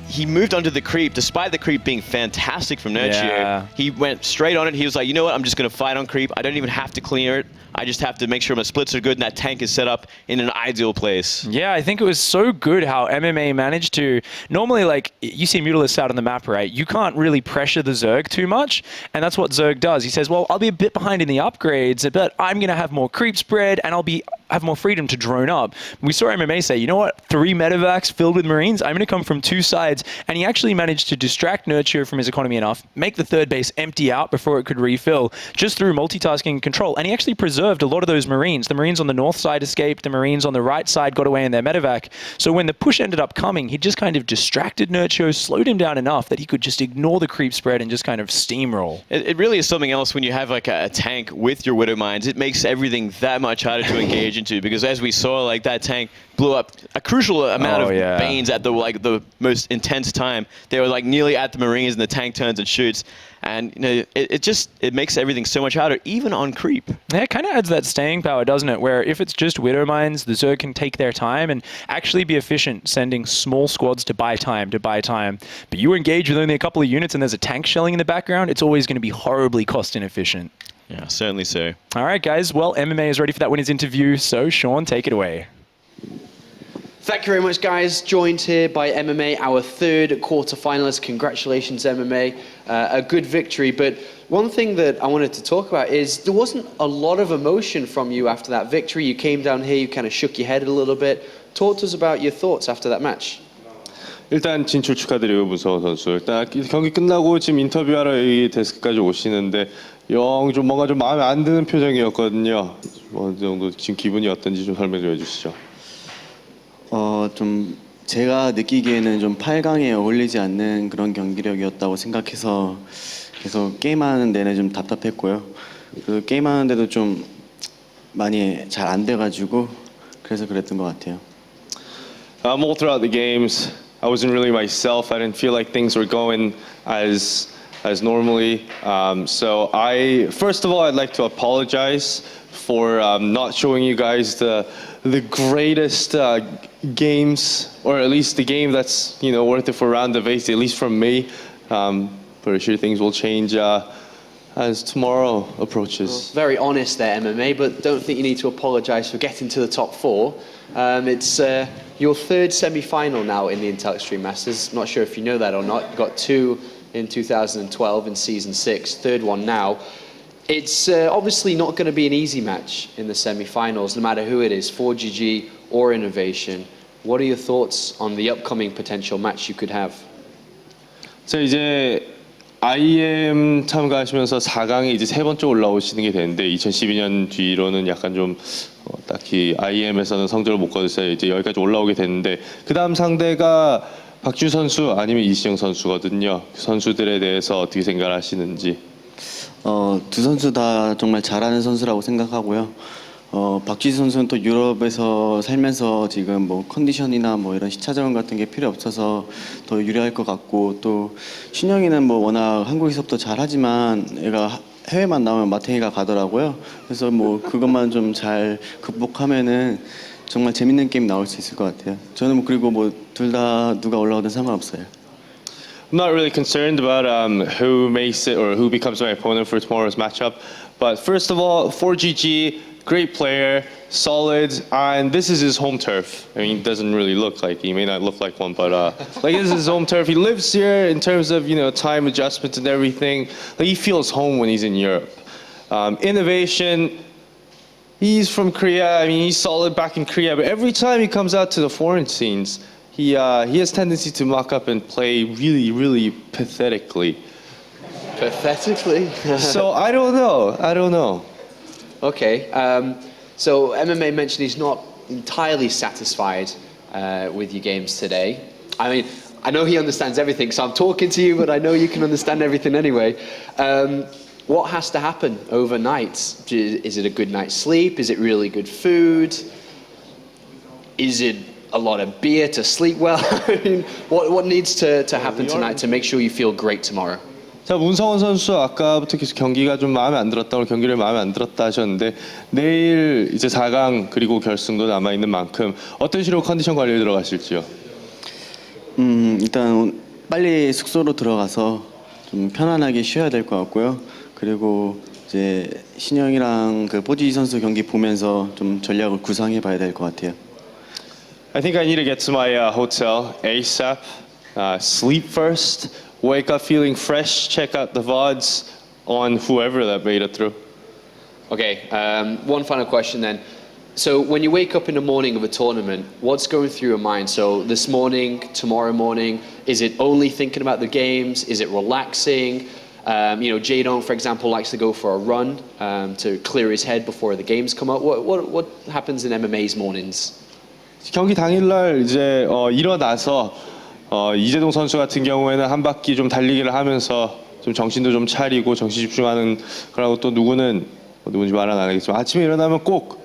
Speaker 5: He moved onto the creep, despite the creep being fantastic from Nerchio.
Speaker 4: Yeah.
Speaker 5: He went straight on it. He was like, you know what, I'm just going to fight on creep. I don't even have to clear it. I just have to make sure my splits are good and that tank is set up in an ideal place.
Speaker 4: Yeah, I think it was so good how MMA managed to... Normally, like, you see Mutalisks out on the map, right? You can't really pressure the Zerg too much, and that's what Zerg does. He says, well, I'll be a bit behind in the upgrades, but I'm going to have more creep spread, and I'll have more freedom to drone up. We saw MMA say, you know what? 3 medevacs filled with Marines. I'm going to come from 2 sides, and he actually managed to distract Nerchio from his economy enough, make the third base empty out before it could refill, just through multitasking and control. And he actually preserved a lot of those Marines. The Marines on the north side escaped, the Marines on the right side got away in their medevac. So when the push ended up coming, he just kind of distracted Nerchio, slowed him down enough that he could just ignore the creep spread and just kind of steamroll.
Speaker 5: It really is something else when you have like a tank with your Widow Mines. It makes everything that much harder to engage into, because as we saw, like, that tank blew up a crucial amount of Banes at the most intense time. They were like nearly at the Marines, and the tank turns and shoots. And it makes everything so much harder, even on creep.
Speaker 4: Yeah, it kind of adds that staying power, doesn't it? Where if it's just Widow Mines, the Zerg can take their time and actually be efficient, sending small squads to buy time. But you engage with only a couple of units and there's a tank shelling in the background, it's always going to be horribly cost inefficient.
Speaker 5: Yeah, certainly so.
Speaker 4: All right, guys. Well, MMA is ready for that winners interview. So, Sean, take it away.
Speaker 1: Thank you very much, guys. Joined here by MMA, our 3rd quarterfinalist. Congratulations, MMA. A good victory. But one thing that I wanted to talk about is there wasn't a lot of emotion from you after that victory. You came down here, you kind of shook your head a little bit. Talk to us about your thoughts after that match.
Speaker 6: 일단 진출 축하드리고 무서워 선수. 일단 경기 끝나고 지금 인터뷰하러 이 데스크까지 오시는데 좀 뭔가 좀 마음에 안 드는 표정이었거든요. 어느 정도 지금 기분이 어떤지 좀 설명 좀 해주시죠.
Speaker 7: 좀 제가 느끼기에는 좀 8강에 어울리지 않는 그런 경기력이었다고 생각해서 계속 게임하는 내내 좀 답답했고요. 그 게임하는데도 좀 많이 잘 안 돼가지고 그래서 그랬던 것 같아요.
Speaker 6: All throughout the games, I wasn't really myself. I didn't feel like things were going as as normally. So first of all, I'd like to apologize for not showing you guys the greatest games, or at least the game that's worth it for round of 8, at least from me. Pretty sure things will change as tomorrow approaches.
Speaker 1: Very honest there, MMA, but don't think you need to apologise for getting to the top 4. It's your 3rd semi-final now in the Untitled Extreme Masters. Not sure if you know that or not. Got 2 in 2012 in Season 6, 3rd one now. It's obviously not going to be an easy match in the semi-finals, no matter who it is, 4GG or Innovation. What are your thoughts on the upcoming potential match you could have?
Speaker 6: 자, 이제 IEM 참가하시면서 4강에 이제 3번째 올라오시는 게 되는데 2012년 뒤로는 약간 좀 딱히 IEM에서는 성적을 못 거둬서 이제 여기까지 올라오게 됐는데 그 다음 상대가 박주 선수 아니면 이시영 선수거든요. 그 선수들에 대해서 어떻게 생각하시는지?
Speaker 7: 두 선수 다 정말 잘하는 선수라고 생각하고요. 박지수 선수는 또 유럽에서 살면서 지금 뭐 컨디션이나 뭐 이런 시차 적응 같은 게 필요 없어서 더 유리할 것 같고, 또 신영이는 뭐 워낙 한국에서부터 잘하지만 얘가 해외만 나오면 마탱이가 가더라고요. 그래서 뭐 그것만 좀 잘 극복하면은 정말 재밌는 게임 나올 수 있을 것 같아요. 저는 뭐 그리고 뭐 둘 다 누가 올라오든 상관없어요.
Speaker 6: I'm not really concerned about who makes it or who becomes my opponent for tomorrow's matchup. But first of all, 4GG, great player, solid, and this is his home turf. I mean, it doesn't really look like, he may not look like one, but like this is his home turf. He lives here in terms of, time adjustments and everything. Like he feels home when he's in Europe. Innovation, he's from Korea. I mean, he's solid back in Korea, but every time he comes out to the foreign scenes, he has tendency to muck up and play really, really pathetically.
Speaker 1: Pathetically?
Speaker 6: So I don't know.
Speaker 1: Okay, so MMA mentioned he's not entirely satisfied with your games today. I mean, I know he understands everything, so I'm talking to you, but I know you can understand everything anyway. What has to happen overnight? Is it a good night's sleep? Is it really good food? Is it a lot of beer to sleep well? I mean, what needs to happen tonight to make sure you feel great tomorrow?
Speaker 6: 자, 문성원 선수 아까부터 계속 경기가 좀 마음에 안 들었다, 오늘 경기를 마음에 안 들었다 하셨는데 내일 이제 4강 그리고 결승도 남아 있는 만큼 어떤 식으로 컨디션 관리에 들어가실지요?
Speaker 7: 일단 빨리 숙소로 들어가서 좀 편안하게 쉬어야 될 것 같고요. 그리고 이제 신영이랑 그 뽀지 선수 경기 보면서 좀 전략을 구상해 봐야 될 것 같아요.
Speaker 6: I think I need to get to my hotel ASAP. Sleep first. Wake up feeling fresh. Check out the VODs on whoever that made it through.
Speaker 1: Okay, one final question then. So when you wake up in the morning of a tournament, what's going through your mind? So this morning, tomorrow morning, is it only thinking about the games? Is it relaxing? Jadon, for example, likes to go for a run to clear his head before the games come up. What happens in MMA's mornings?
Speaker 6: 경기 당일날 이제 일어나서 이재동 선수 같은 경우에는 한 바퀴 좀 달리기를 하면서 좀 정신도 좀 차리고 정신 집중하는 그러고 또 누군지 말은 안 하겠지만 아침에 일어나면 꼭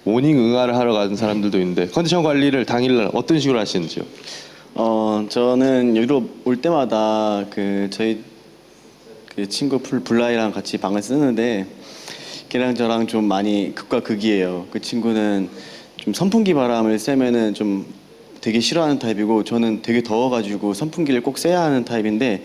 Speaker 6: 모닝 응아를 하러 가는 사람들도 있는데 컨디션 관리를 당일날 어떤 식으로 하시는지요?
Speaker 7: 저는 유럽 올 때마다 저희 그 친구 블라이랑 같이 방을 쓰는데 걔랑 저랑 좀 많이 극과 극이에요. 그 친구는 좀 선풍기 바람을 쐬면은 좀 되게 싫어하는 타입이고 저는 되게 더워가지고 선풍기를 꼭 쐬야 하는 타입인데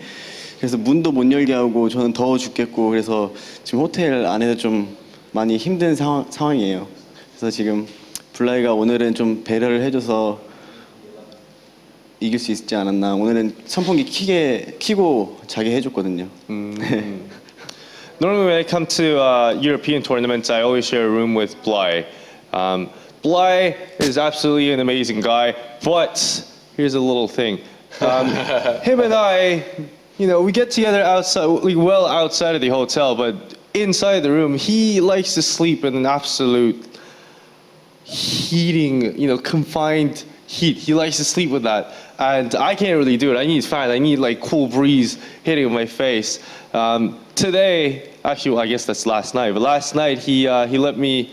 Speaker 7: 그래서 문도 못 열게 하고 저는 더워 죽겠고 그래서 지금 호텔 안에서 좀 많이 힘든 상황이에요. 그래서 지금 블라이가 오늘은 좀 배려를 해줘서 이길 수 있지 않았나. 오늘은 선풍기 키고 자게 해줬거든요.
Speaker 6: Normally when I come to European tournaments, I always share a room with Bly. Bly is absolutely an amazing guy, but here's a little thing. Him and I, we get together outside, well outside of the hotel, but inside the room, he likes to sleep in an absolute heating, confined heat. He likes to sleep with that. And I can't really do it. I need fan. I need cool breeze hitting my face. Today, actually, well, I guess that's last night. But last night he let me,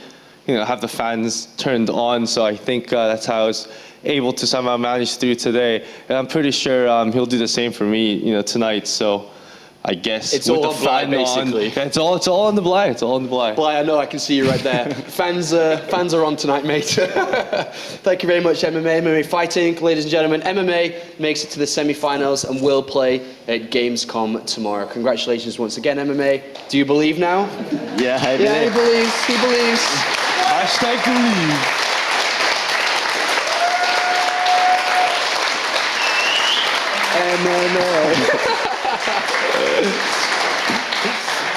Speaker 6: have the fans turned on. So I think that's how I was able to somehow manage through today. And I'm pretty sure he'll do the same for me, tonight. So I guess
Speaker 1: It's
Speaker 6: with
Speaker 1: all
Speaker 6: the
Speaker 1: on Bly,
Speaker 6: fan on.
Speaker 1: basically.
Speaker 6: It's all on the Bly. It's all on the Bly.
Speaker 1: Bly, I know, I can see you right there. Fans are on tonight, mate. Thank you very much, MMA Fighting. Ladies and gentlemen, MMA makes it to the semi-finals and will play at Gamescom tomorrow. Congratulations once again, MMA. Do you believe now?
Speaker 7: Yeah, I
Speaker 1: Yeah, he believes. He believes.
Speaker 6: Hashtag believe.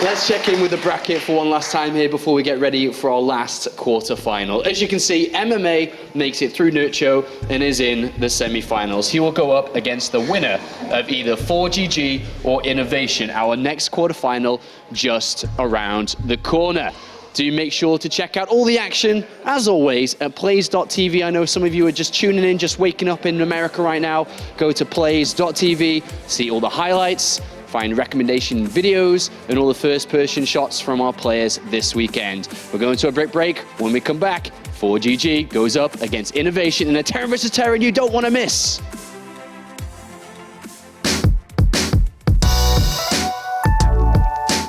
Speaker 1: Let's check in with the bracket for one last time here before we get ready for our last quarter-final. As you can see, MMA makes it through Nerchio and is in the semi-finals. He will go up against the winner of either 4GG or Innovation, our next quarter-final just around the corner. Do make sure to check out all the action, as always, at plays.tv. I know some of you are just tuning in, just waking up in America right now. Go to plays.tv, see all the highlights, find recommendation videos, and all the first-person shots from our players this weekend. We're going to a break. When we come back, 4GG goes up against Innovation in a Terran vs. Terran you don't want to miss.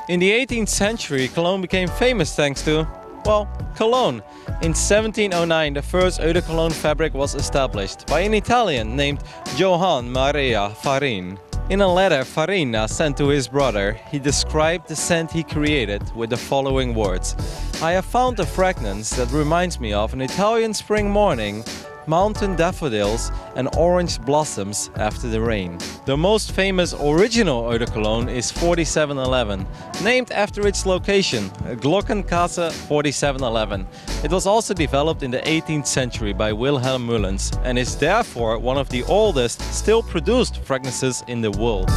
Speaker 2: In the 18th century, Cologne became famous thanks to, well, Cologne. In 1709, the first eau de Cologne fabric was established by an Italian named Johann Maria Farin. In a letter Farina sent to his brother, he described the scent he created with the following words: "I have found a fragrance that reminds me of an Italian spring morning, mountain daffodils and orange blossoms after the rain." The most famous original eau de Cologne is 4711, named after its location, Glockengasse 4711. It was also developed in the 18th century by Wilhelm Mullens and is therefore one of the oldest still produced fragrances in the world.